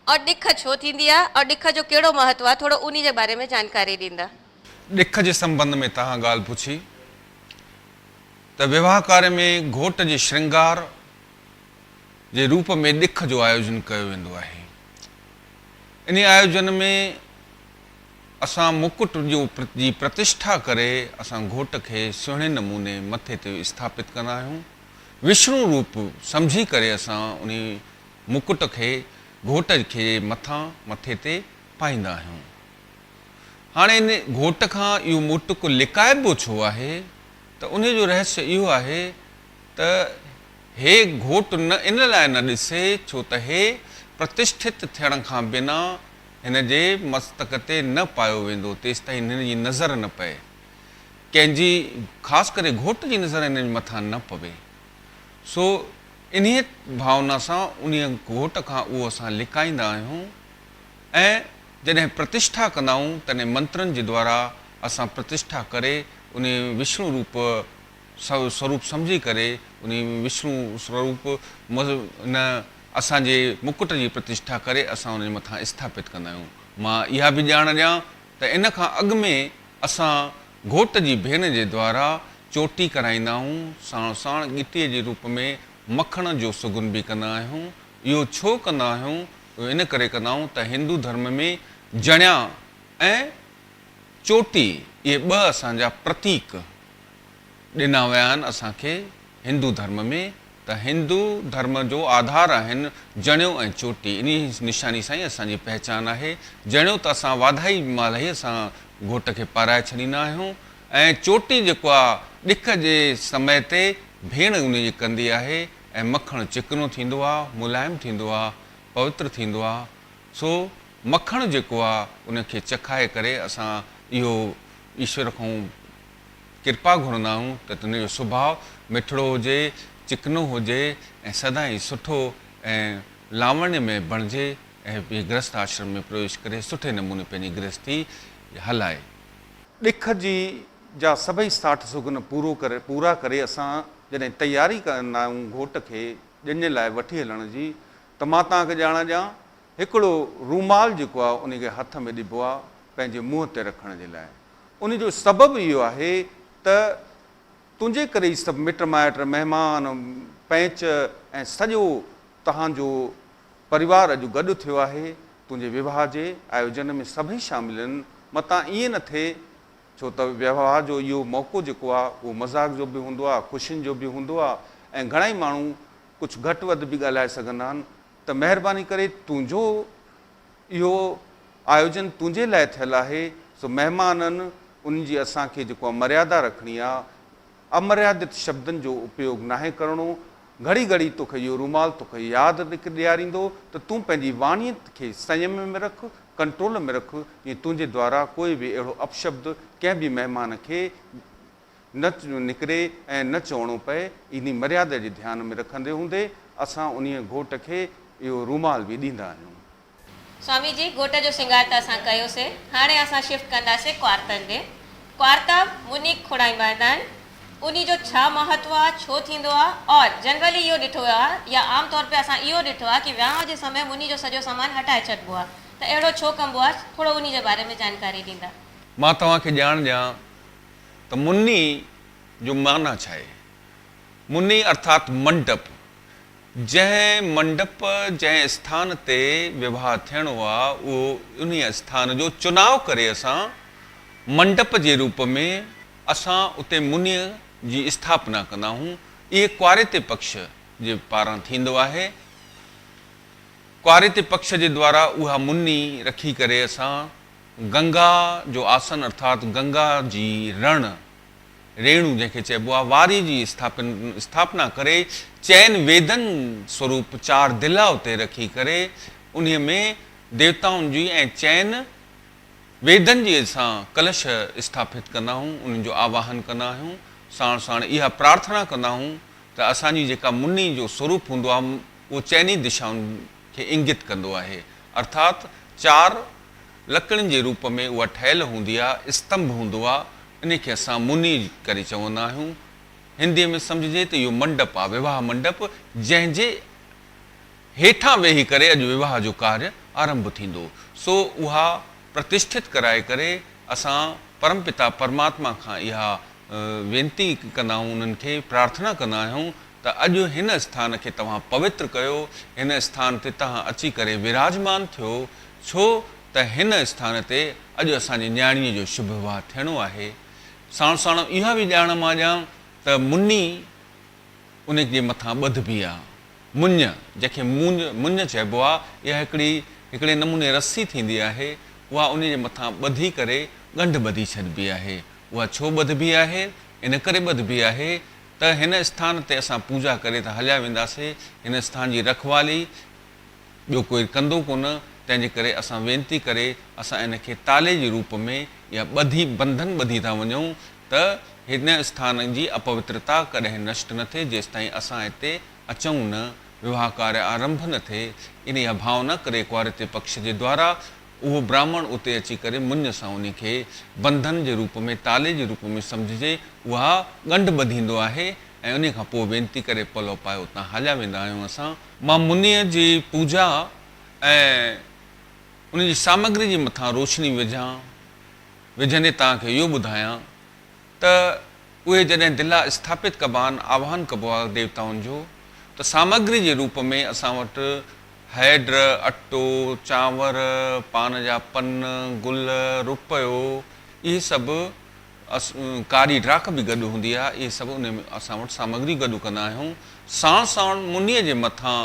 और ॾिख छो थींदी आहे और ॾिख जो कहिड़ो महत्व आहे, थोरो उन जे बारे में जानकारी ॾींदा। ॾिख जे संबंध में तव्हां ॻाल्हि पुछी त विवाह कार्य में घोट जे श्रृंगार जे रूप में ॾिख जो आयोजन कयो वेंदो आहे। इन आयोजन में असां मुकुट जी प्रतिष्ठा करे असां घोट खे सुहिणे नमूने मथे ते स्थापित कंदा आहियूं। विष्णु रूप सम्झी करे असां उन मुकुट खे घोट खे मथे ते पाईंदा आहियूं। हाणे इन घोट खां इहो मुकुट लिकाइबो छो आहे त उन जो रहस्य इहो आहे त हे घोट न इन लाइ न ॾिसे छो त हे प्रतिष्ठित थियण खां बिना हिन जे मस्तक ते न पायो वेंदो, तेसि ताईं हिन जी नज़र न पए, कंहिंजी ख़ासि करे घोट जी नज़र हिन जे मथां न पवे। सो इन्हीअ भावना सां उन घोट खां उहो असां लिकाईंदा आहियूं ऐं जॾहिं प्रतिष्ठा कंदा आहियूं तॾहिं मंत्रनि जे द्वारा असां प्रतिष्ठा करे उन विष्णु रूप स्वरूप सम्झी करे उन विष्णु स्वरूप न असांजे मुकुट जी प्रतिष्ठा करे असां उन जे मथां स्थापित कंदा आहियूं। मां इहा बि ॼाण ॾियां त इन खां अॻु में असां घोट जी भेण जे द्वारा चोटी कराईंदा आहियूं, साण साण ॻिटीअ जे रूप में मखण जो सुगुन बि कंदा आहियूं। इहो छो कंदा आहियूं? इन करे कंदा आहियूं त हिंदू धर्म में जणिया ऐं चोटी इहे ॿ असांजा प्रतीक ॾिना विया आहिनि असांखे हिंदू धर्म में। त हिंदू धर्म जो आधार आहिनि जणियो ऐं चोटी, इन निशानी सां ई असांजी पहचान आहे। जणियो त असां वाधाई महिल ई असां घोट खे पाराए छॾींदा आहियूं ऐं चोटी जेको आहे ॾिख जे समय ते भेण उन जी कंदी आहे ऐं मखण चिकनो थींदो आहे, मुलायम थींदो आहे, पवित्र थींदो आहे। सो मखण जेको आहे उनखे चखाए करे असां इहो ईश्वर खां कृपा घुरंदा आहियूं त उनजो सुभाउ मिठड़ो हुजे, चिकनो हुजे ऐं सदाईं सुठो ऐं लावण्य में बणिजे ऐं गृहस्थ आश्रम में प्रवेश करे सुठे नमूने पंहिंजी गृहस्थी हलाए। ॾिख जी जा सभई 60 सुगुन पूरा करे असां जॾहिं तयारी कंदा आहियूं घोट खे ॼञ लाइ वठी हलण जी, त मां तव्हांखे ॼाण ॾियां हिकिड़ो रूमाल जेको आहे उनखे हथ में ॾिबो आहे पंहिंजे मुंहं ते रखण जे लाइ। उन जो सबबु इहो आहे त तुंहिंजे करे ई सभु मिट माइट महिमान पैंच ऐं सॼो तव्हांजो परिवार अॼु गॾु थियो आहे। तुंहिंजे विवाह जे आयोजन में सभई शामिल आहिनि। मतां ईअं न थिए छो त विवाह जो इहो मौक़ो जेको आहे उहो मज़ाक जो बि हूंदो आहे, ख़ुशियुनि जो बि हूंदो आहे ऐं घणेई माण्हू कुझु घटि वधि बि ॻाल्हाए सघंदा आहिनि। त महिरबानी करे तुंहिंजो इहो आयोजन तुंहिंजे लाइ थियलु आहे। सो महिमाननि उन जी असांखे जेको आहे मर्यादा रखणी आहे। अमर्यादित शब्दनि जो उपयोग नाहे करिणो। घड़ी घड़ी तोखे इहो रूमाल तोखे यादि ॾियारींदो त तूं पंहिंजी वाणीअ खे संयम में रख, कंट्रोल में रख। ईअं तुंहिंजे द्वारा कोई बि अहिड़ो अपशब्द कंहिं बि महिमान खे न निकिरे ऐं न चवणो पए। इन मर्यादा जे ध्यान में रखंदे हूंदे असां उन घोट खे इहो रूमाल बि ॾींदा आहियूं। स्वामी जी, घोट जो श्रंगार त असां कयोसीं, हाणे असां शिफ्ट कंदासीं क्वार्तनि ॾे। क्वार्ता मुनी खोड़ाईंदा आहिनि, उन्ही जो छा महत्व आहे, छो थींदो आहे और जनरली इहो ॾिठो आहे या आम तौर पे असां इहो ॾिठो आहे कि विहांउ जे समय मुनी जो सॼो सामान हटाए छॾिबो आहे, त अहिड़ो छो कबो आहे? थोरो उन जे बारे में जानकारी ॾींदा। मां तव्हांखे ॼाण ॾियां त मुनी जो माना छा आहे। मुनी अर्थात मंडप। जंहिं मंडप जंहिं स्थान ते विवाह थियणो आहे उहो उन स्थान जो चुनाव करे असां मंडप जे रूप में असां उते मुनीअ जी स्थापना कंदा आहियूं। इहे क्वारिते पक्ष जे पारां थींदो आहे। क्वारिते पक्ष जे द्वारा उहा मुनी रखी करे असां गंगा जो आसन अर्थात गंगा जी रण रेणु जंहिंखे चइबो आहे वारी जी स्थापना करे चैन वेदन स्वरूप 4 दिला उते रखी करे उन में देवताउनि जी ऐं चैन वेदन जी असां कलश स्थापित कंदा आहियूं, उन्हनि जो आवाहन कंदा आहियूं। साण साण इहा प्रार्थना कंदा आहियूं त असांजी जेका मुनी जो स्वरूप हूंदो आहे उहो चइनी दिशाउनि खे इंगित कंदो आहे। अर्थात 4 लकड़ियुनि जे रूप में उहा ठहियलु हूंदी आहे, स्तंभ हूंदो आहे, इन खे असां मुनी करे चवंदा आहियूं। हिंदीअ में सम्झिजे त इहो मंडप आहे, विवाह मंडप, जंहिंजे हेठां वेही करे अॼु विवाह जो कार्य आरंभ थींदो। सो उहा प्रतिष्ठित कराए करे असां परमपिता परमात्मा खां इहा वेनती कंदा आहियूं, उन्हनि खे प्रार्थना कंदा आहियूं त अॼु हिन स्थान खे तव्हां पवित्र कयो, हिन स्थान ते तव्हां अची करे विराजमान थियो। छो त हिन स्थान ते अॼु असांजी न्याणीअ जो शुभ विवाह थियणो आहे। साण साण इहा बि ॼाण मां ॾियां त मुनी उन जे मथां ॿधबी आहे। मुञ जंहिंखे मुञ चइबो आहे, इहा हिकिड़े नमूने रस्सी थींदी आहे, उहा उन जे मथां ॿधी करे ॻंढ ॿधी छॾिबी आहे। उहा छो ॿधबी आहे? इन करे ॿधबी आहे त हिन स्थान ते असां पूजा करे त हलिया वेंदासीं, हिन स्थान जी रखवाली ॿियो कोई कंदो कोन, तंहिंजे करे असां वेनती करे असां इन खे ताले जे रूप में या बंधन ॿधी था वञूं त हिन स्थान जी अपवित्रता कॾहिं नष्ट न थिए जेसि ताईं असां हिते अचूं न, विवाह कार्य आरंभ न थिए। इन इहा भावना करे कुआरिते पक्ष जे द्वारा उहो ब्राह्मण उते अची करे मुञ सां उन खे बंधन जे रूप में, ताले जे रूप में सम्झिजे, उहा ॻंढ ॿधींदो आहे ऐं उन खां पोइ वेनती करे पलो पाए उतां हलिया वेंदा आहियूं असां। मां मुनीअ जी पूजा ऐं उनजी सामग्री जे मथां रोशनी विझंदे तव्हांखे इहो ॿुधायां त उहे जॾहिं दिला स्थापित कबा आहिनि, आवाहन कबो आहे देवताउनि जो, त सामग्री जे रूप में असां वटि हैड्र, अटो, चांवर, पान जा पन, गुल, रुपयो, इहे सभु कारी ड्राख बि गॾु हूंदी आहे। इहे सभु उन में असां वटि सामग्री गॾु कंदा आहियूं। साण साण मुनीअ जे मथां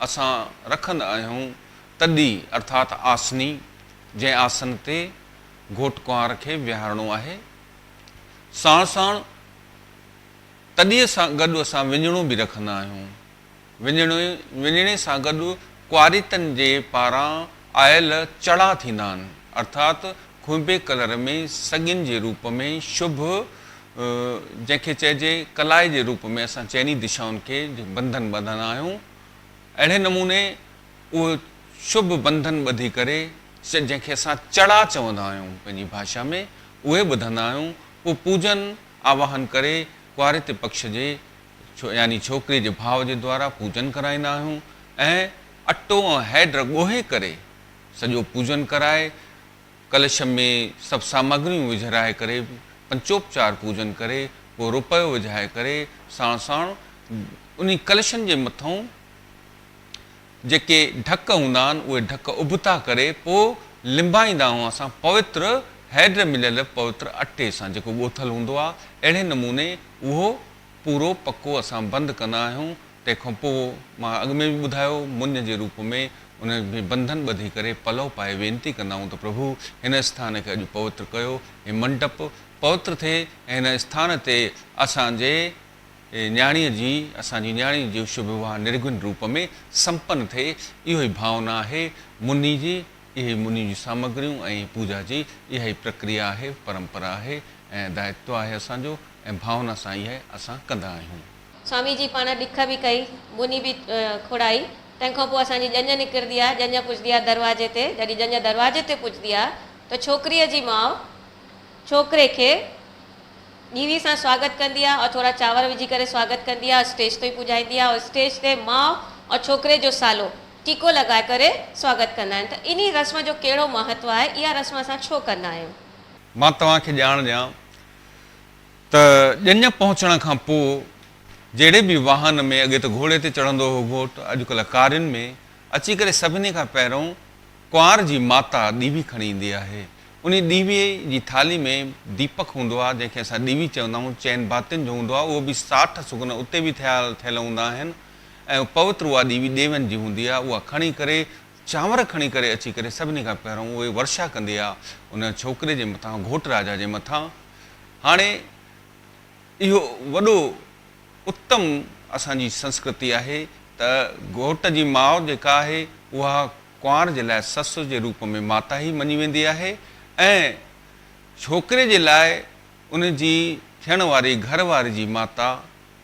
असां रखंदा आहियूं तॾी अर्थात आसनी, जंहिं आसन ते घोट कुंवार खे विहारणो आहे। साण साण तॾीअ सां गॾु असां विञणो बि रखंदा आहियूं। विञणे सां गॾु कुआरितनि जे पारां आयल चड़ा थींदा आहिनि, अर्थात खुंबे कलर में सॻियुनि जे रूप में शुभ, जंहिंखे चइजे कलाई जे रूप में असां चइनी दिशाउनि खे बंधन ॿधंदा आहियूं। अहिड़े नमूने उहो शुभ बंधन ॿधी करे, जंहिंखे असां चड़ा चवंदा आहियूं पंहिंजी भाषा में, उहे ॿधंदा आहियूं। पोइ पूजन आवाहन करे कुआरिते पक्ष जे यानी छोकिरे जे भाउ जे द्वारा पूजन कराईंदा आहियूं ऐं अटो ऐं हैड्र ॻोहे करे सॼो पूजन कराए कलश में सभु सामग्रियूं विझराए करे पंचोपचार पूजन करे पोइ रुपयो विझाए करे साण साण उन कलशनि जे मथां जेके ढक हूंदा आहिनि उहे ढक उबता करे पोइ लिंबाईंदा आहियूं असां पवित्र हैड्र मिलियल पवित्र अटे सां, जेको ॻोथल हूंदो आहे। अहिड़े नमूने उहो पूरो पको असां बंदि कंदा आहियूं। तंहिंखां पोइ मां अॻु में बि ॿुधायो, मुञ जे रूप में उन में बंधन ॿधी करे पलव पाए वेनती कंदा आहियूं त प्रभु हिन स्थान खे अॼु पवित्र कयो, हे मंडप पवित्र थिए ऐं हिन स्थान ते असांजी न्याणीअ जी शुभ विवाह निर्गुण रूप में संपन्न थिए। इहो ई भावना आहे मुनि जी, इहे मुनि जी सामग्रियूं ऐं पूजा जी इहा ई प्रक्रिया आहे, परंपरा आहे ऐं दायित्व आहे असांजो ऐं भावना सां इहा असां कंदा आहियूं। स्वामी जी पाण ॾिख बि कई, मुनी बि खोड़ाई, तंहिंखां पोइ असांजी ॼञ निकिरंदी आहे, ॼञ पुॼंदी आहे दरवाजे ते। जॾहिं ॼञ दरवाजे ते पुॼंदी आहे त छोकिरीअ जी माउ छोकिरे खे ॾीवी सां स्वागत कंदी आहे और थोरा चांवर विझी करे स्वागत कंदी आहे, स्टेज ते पुॼाईंदी आहे और स्टेज ते माउ और छोकिरे जो सालो टीको लॻाए करे स्वागत कंदा आहिनि। त इन रस्म जो कहिड़ो महत्व आहे, इहा रस्म असां छो कंदा आहियूं? मां तव्हांखे ॼाण ॾियां त ॼञ पहुचण खां पोइ जहिड़े बि वाहन में, अॻे त घोड़े ते चढ़ंदो हो घोट, अॼुकल्ह कारियुनि में अची करे सभिनी खां पहिरियों कुंवार जी माता ॾीवी खणी ईंदी आहे। उन ॾीवीअ जी थाली में दीपक हूंदो आहे, जंहिंखे असां ॾीवी चवंदा आहियूं, चैन भातियुनि जो हूंदो आहे, उहो बि 60 सुगुन उते बि थियल हूंदा आहिनि ऐं पवित्र उहा ॾीवी ॾेवनि जी हूंदी आहे। उहा खणी करे चांवर खणी करे अची करे सभिनी खां पहिरियों उहे वर्षा कंदी आहे उन छोकिरे जे मथां, घोट राजा जे मथां। हाणे इहो वॾो उत्तम असांजी संस्कृति आहे त घोट जी माउ जेका आहे उहा कुंवार जे लाइ ससु जे रूप में माता ई मञी वेंदी आहे ऐं छोकिरे जे लाइ उन जी थियण वारी घरवारी जी माता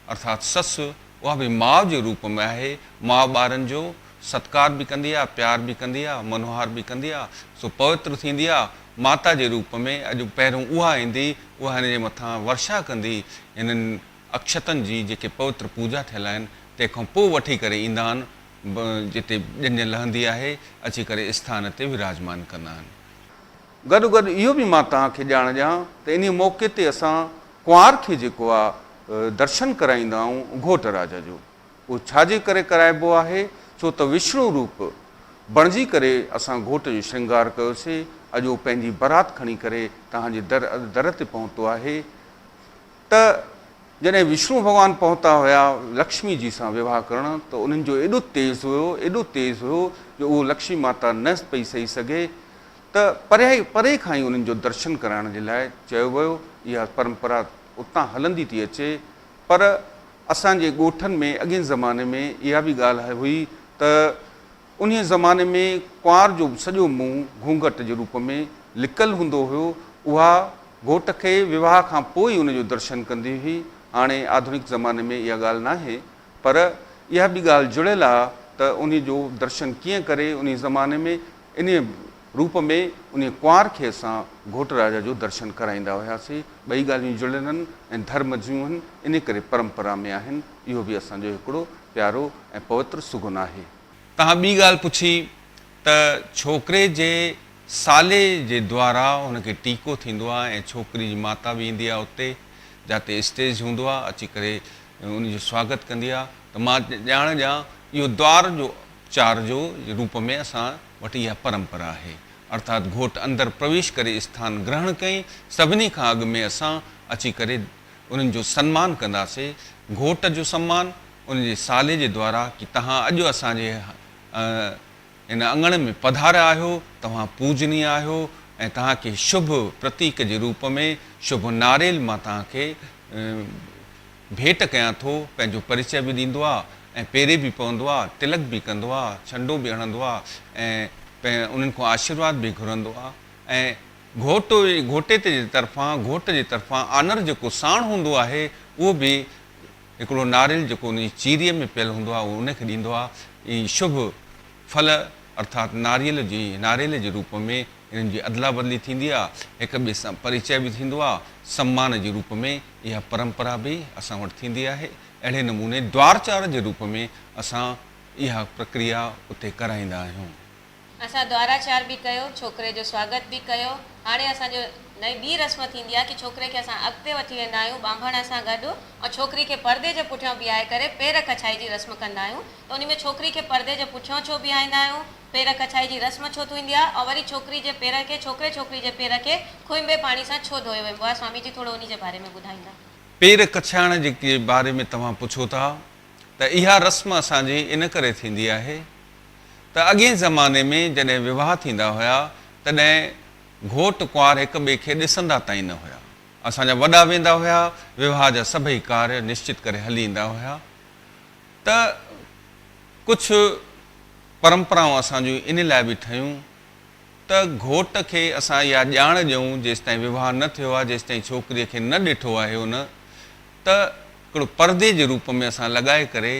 अर्थात ससु उहा बि माउ जे रूप में आहे। माउ ॿारनि जो सत्कार बि कंदी आहे, प्यार बि कंदी आहे, मनोहार बि कंदी आहे, सो पवित्र थींदी आहे माता जे रूप में। अॼु पहिरियों उहा ईंदी, उहा हिन जे मथां वर्षा कंदी हिननि अक्षतनि जी जेके पवित्र पूजा थियल आहिनि, तंहिंखां पोइ वठी करे ईंदा आहिनि जिते ॼञ लहंदी आहे, अची करे स्थान ते विराजमान कंदा आहिनि। गॾु गॾु इहो बि मां तव्हांखे ॼाण ॾियां त इन मौक़े ते असां कुंवार खे जेको आहे दर्शन कराईंदा आहियूं घोट राजा जो। उहो छाजे करे कराइबो आहे? छो त विष्णु रूप बणिजी करे असां घोट जो श्रंगार कयोसीं। अॼु उहो पंहिंजी बारात खणी करे तव्हांजे दर ते पहुतो आहे। त जॾहिं विष्णु भॻवानु पहुता हुया लक्ष्मी जी सां विवाह करणु, त उन्हनि जो एॾो तेज़ हुयो जो उहो लक्ष्मी माता न पई सही सघे। त परे खां ई उन्हनि जो दर्शन कराइण जे लाइ चयो वियो। इहा परंपरा उतां हलंदी थी अचे। पर असांजे ॻोठनि में अॻिए ज़माने में इहा बि ॻाल्हि हुई त उन ज़माने में कुंवार जो सॼो मुंहुं घूंघट जे रूप में लिकल हूंदो हुयो। उहा घोट खे विवाह खां पोइ उनजो दर्शन कंदी हुई। हाणे आधुनिक ज़माने में इहा ॻाल्हि न आहे, पर इहा बि ॻाल्हि जुड़ियल आहे त उन जो दर्शन कीअं करे उन ज़माने में इन रूप में उन कुंवार खे असां घोट राजा जो दर्शन कराईंदा हुआसीं। ॿई ॻाल्हियूं जुड़ियल आहिनि ऐं धर्म जूं आहिनि, इन करे परंपरा में आहिनि। इहो बि असांजो हिकिड़ो प्यारो ऐं पवित्र सुगुन आहे। तव्हां ॿी ॻाल्हि पुछी त छोकिरे जे साले जे द्वारा हुनखे टीको थींदो आहे ऐं छोकिरी जी माता बि ईंदी आहे उते, जिते स्टेज हूंदो आहे, अची करे उनजो स्वागत कंदी आहे। त मां ॼाण इहो द्वार जो चार जो रूप में असां वटि इहा परंपरा आहे। अर्थात घोट अंदरि प्रवेश करे स्थान ग्रहण कयईं, सभिनी खां अॻु में असां अची करे उन्हनि जो सम्मान कंदासीं। घोट जो सम्मान उनजे साले जे द्वारा कि तव्हां अॼु असांजे इन अङण में पधारिया आहियो, तव्हां पूजनीय आहियो ऐं तव्हांखे शुभ प्रतीक जे रूप में शुभ नारेल मां तव्हांखे भेंट कयां थो। पंहिंजो परिचय बि ॾींदो आहे ऐं पेरे बि पवंदो आहे, तिलक बि कंदो आहे, छंडो बि हणंदो आहे ऐं उन्हनि खां आशीर्वाद बि घुरंदो आहे। ऐं घोटे जे तरफ़ां घोट जे तरफ़ां आनर जेको साण हूंदो आहे उहो बि हिकिड़ो नारेल जेको उन जी चीरीअ में पियल हूंदो आहे उहो उनखे ॾींदो आहे। ई शुभ फल अर्थात नारेल जे रूप में इन्हनि जी अदला बदली थींदी आहे, हिक ॿिए सां परिचय बि थींदो आहे, सम्मान जे रूप में इहा परंपरा बि असां वटि थींदी आहे। अहिड़े नमूने द्वारचार जे रूप में असां इहा प्रक्रिया उते कराईंदा आहियूं। असां द्वाराचार बि कयो, छोकिरे जो स्वागत बि कयो। हाणे असांजो नई ॿी रस्म थींदी आहे कि छोकिरे खे असां अॻिते वठी वेंदा आहियूं ॿांभण सां गॾु, ऐं छोकिरी खे परदे जे पुठियां बीहाए करे पेर कछाई जी रस्म कंदा आहियूं। त उन में छोकिरी खे परदे जे पुठियां छो बीहाईंदा आहियूं, पेर कछाई जी रस्म छो थींदी आहे, ऐं वरी छोकिरी जे पेर खे छोकिरे जे पेर खे खुंबे पाणी सां छो धोयो वेंदो आहे? स्वामी जी थोरो उन जे बारे में ॿुधाईंदा। पेर कछाइण जे बारे में तव्हां पुछो था त इहा रस्म असांजी इन करे थींदी आहे त अॻिए ज़माने में जॾहिं विवाह थींदा हुया तॾहिं घोट कुंवार हिक ॿिए खे ॾिसंदा ताईं न हुया। असांजा वॾा वेंदा हुया, विवाह जा सभई कार्य निश्चित करे हली ईंदा हुया। त कुझु परंपराऊं असांजूं इन लाइ बि ठहियूं त घोट खे असां इहा ॼाण ॾियूं जेसि ताईं विवाह न थियो आहे, जेसि ताईं छोकिरीअ खे न ॾिठो आहे उन, त हिकिड़ो परदे जे रूप में असां लॻाए करे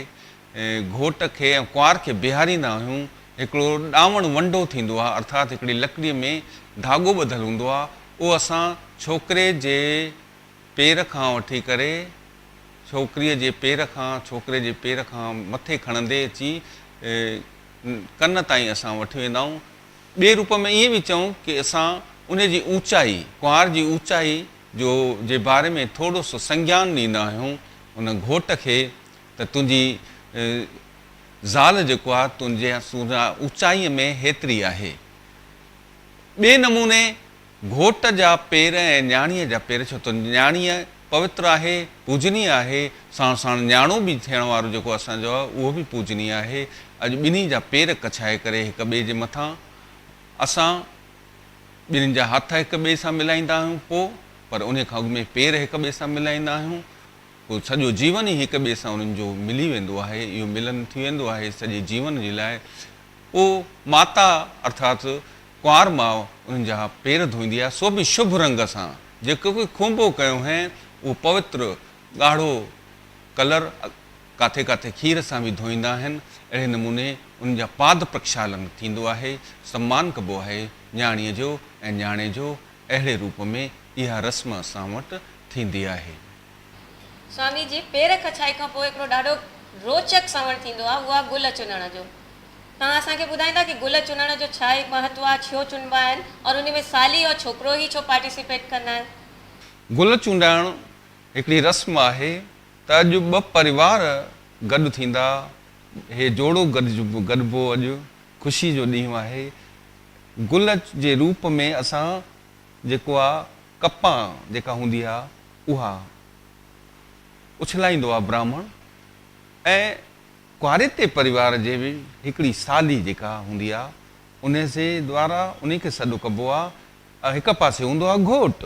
घोट खे ऐं कुंवार खे बीहारींदा आहियूं। हिकिड़ो ॾावण वंडो थींदो आहे, अर्थात हिकिड़ी लकड़ीअ में धाॻो ॿधलु हूंदो आहे, उहो असां छोकिरे जे पेर खां वठी करे छोकिरे जे पेर खां मथे खणंदे अची कन ताईं असां वठी वेंदा आहियूं। ॿिए रूप में ईअं बि चऊं कि असां उनजी ऊचाई, कुंवार जी ऊचाई जे बारे में थोरो सो संज्ञान ॾींदा आहियूं उन घोट खे त तुंहिंजी ज़ाल जेको आहे तुंहिंजे ऊचाईअ में हेतिरी आहे। ॿिए नमूने घोट जा पेर ऐं न्याणीअ जा पेर, छो त न्याणीअ पवित्र आहे, पूजनीय आहे, साण साण न्याणो बि थियण वारो जेको असांजो आहे उहो बि पूजनीय आहे। अॼु ॿिन्ही जा पेर कछाए करे हिक ॿिए जे मथां असां ॿिन्हिनि जा हथ हिक ॿिए सां मिलाईंदा आहियूं, पोइ पर उन खां अॻु में पेर हिक ॿिए सां मिलाईंदा आहियूं। पोइ सॼो जीवन ई हिक ॿिए सां उन्हनि जो मिली वेंदो आहे, इहो मिलन थी वेंदो आहे सॼे जीवन जे लाइ। पोइ माता अर्थात कुंवार माउ उन्हनि जा पेर धोईंदी आहे, सो बि शुभ रंग सां। जेको बि खुंबो कयो है उहो पवित्र ॻाढ़ो कलर, काथे काथे खीर सां बि धोईंदा आहिनि। अहिड़े नमूने उन्हनि जा पाद प्रक्षालन थींदो आहे, सम्मान कबो आहे न्याणीअ जो ऐं न्याणे जो। अहिड़े रूप में इहा रस्म असां वटि थींदी आहे। स्वामी जी, पेर कछाई खां पोइ हिकिड़ो ॾाढो रोचक सवण थींदो आहे, उहो आहे गुल चुनण जो। तव्हां असांखे ॿुधाईंदा कि गुल चुनण जो छा महत्व आहे, छो चुनबा आहिनि, और उन में साली और छोकिरो ई छो पार्टिसिपेट कंदा आहिनि? गुल चूंडाइण हिकिड़ी रस्म आहे त अॼु ॿ परिवार गॾु थींदा, हे जोड़ो गॾिबो अॼु ख़ुशी जो ॾींहुं आहे। गुल जे रूप में असां जेको आहे कपां जेका हूंदी आहे उहा उछलाईंदो आहे ब्राह्मण, ऐं कुआरेते परिवार जे बि हिकिड़ी साली जेका हूंदी आहे उन जे द्वारा उन खे सॾु कबो आहे, ऐं हिकु पासे हूंदो आहे घोट।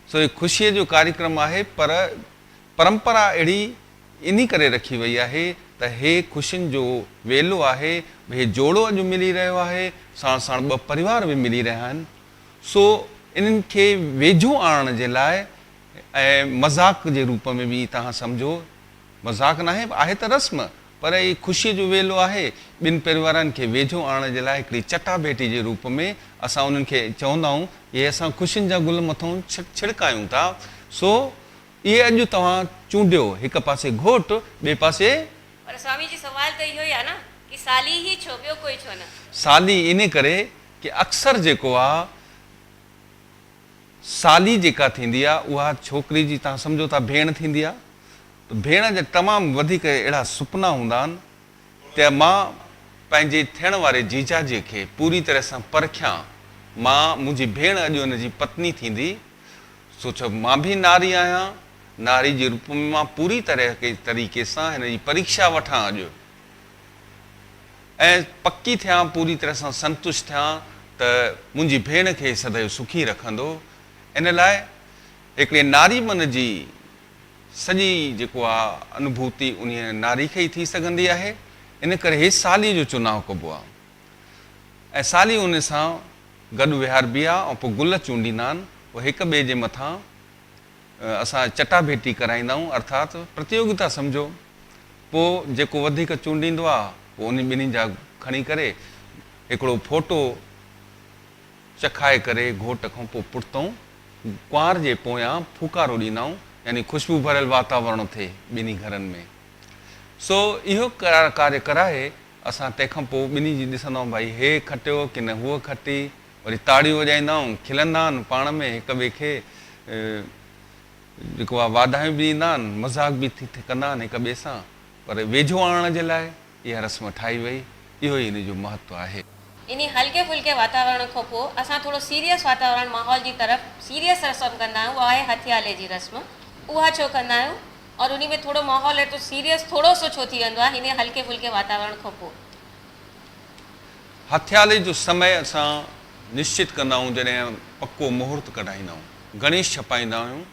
सो हीउ ख़ुशीअ जो कार्यक्रम आहे, पर परंपरा अहिड़ी इन करे रखी वई आहे त हे ख़ुशियुनि जो वेलो आहे, हे जोड़ो अॼु मिली रहियो आहे, साण साण ॿ परिवार बि मिली रहिया आहिनि। सो इन्हनि खे वेझो आणण जे लाइ ऐं मज़ाक जे रूप में बि तव्हां सम्झो, मज़ाक न आहे, आहे त रस्म, पर ही ख़ुशीअ जो वेलो आहे। ॿिनि परिवारनि खे वेझो आणण जे लाइ हिकिड़ी चटाभेटी जे रूप में असां उन्हनि खे चवंदा आहियूं इहे असां ख़ुशियुनि जा गुल मथां छिड़कायूं था। सो इहे अॼु तव्हां चूंडियो, हिकु पासे घोट, ॿिए पासे। पर स्वामी जी सवाल त इहो ई आहे न कि साली ही छो, ॿियो कोई छो न? साली इन करे कि अक्सर जेको आहे साली जेका थींदी आहे उहा छोकिरी जी तव्हां सम्झो था भेण थींदी आहे, त भेण जा तमामु वधीक अहिड़ा सुपना हूंदा आहिनि त मां पंहिंजे थियण वारे जीजाजीअ खे पूरी तरह सां परखियां, मुंहिंजी भेण अॼु हुनजी पत्नी थींदी। सोचो मां बि नारी आहियां, नारी जे रूप में मां पूरी तरीक़े सां हिन जी परीक्षा वठां अॼु, ऐं पकी थियां, पूरी तरह सां संतुष्ट थियां त मुंहिंजी भेण खे सदैव सुखी रखंदो। इन लाइ हिकिड़े नारी मन जी सॼी जेको आहे अनुभूति उन नारी खे ई थी सघंदी आहे। इन करे हे साली जो चुनाव कबो आहे, ऐं साली उन सां गॾु विहारबी आहे, ऐं पोइ गुल चूंडींदा आहिनि। पोइ हिक ॿिए जे मथां असां चटाभेटी कराईंदा आहियूं, अर्थात प्रतियोगिता सम्झो। पोइ जेको वधीक चूंडींदो आहे पोइ उन ॿिन्हिनि जा खणी करे हिकिड़ो फोटो चखाए करे घोट खां पोइ पुठितऊं कुंवार जे पोयां फूकारो ॾींदा आहियूं, यानी ख़ुशबू भरियल वातावरण थिए ॿिन्ही घरनि में। सो इहो कार्य कराए असां तंहिंखां पोइ ॿिन्ही जी ॾिसंदा आहियूं भाई हे खटियो की न हूअ खटी, वरी ताड़ियूं वॼाईंदा आहियूं, खिलंदा आहिनि पाण में, हिक ॿिए खे जेको आहे वाधायूं बि ॾींदा आहिनि, मज़ाक बि कंदा आहिनि हिक ॿिए सां। पर वेझो आणण जे लाइ इहा रस्म ठाही वई, इहो ई इन जो महत्व आहे। इन हल्के फुल्के वातावरण खां पोइ असां थोरो सीरियस वातावरण माहौल जी तरफ़ सीरियस रस्म कंदा आहियूं, उहा आहे हथियाले जी रस्म। उहा छो कंदा आहियूं और उन में थोरो माहौल एतिरो सीरियस थोरो सो छो थी वेंदो आहे हिन हल्के फुल्के वातावरण खां पोइ? हथियाले जो समय असां निश्चित कंदा आहियूं जॾहिं पको मुहूर्त कढाईंदा आहियूं, गणेश छपाईंदा आहियूं।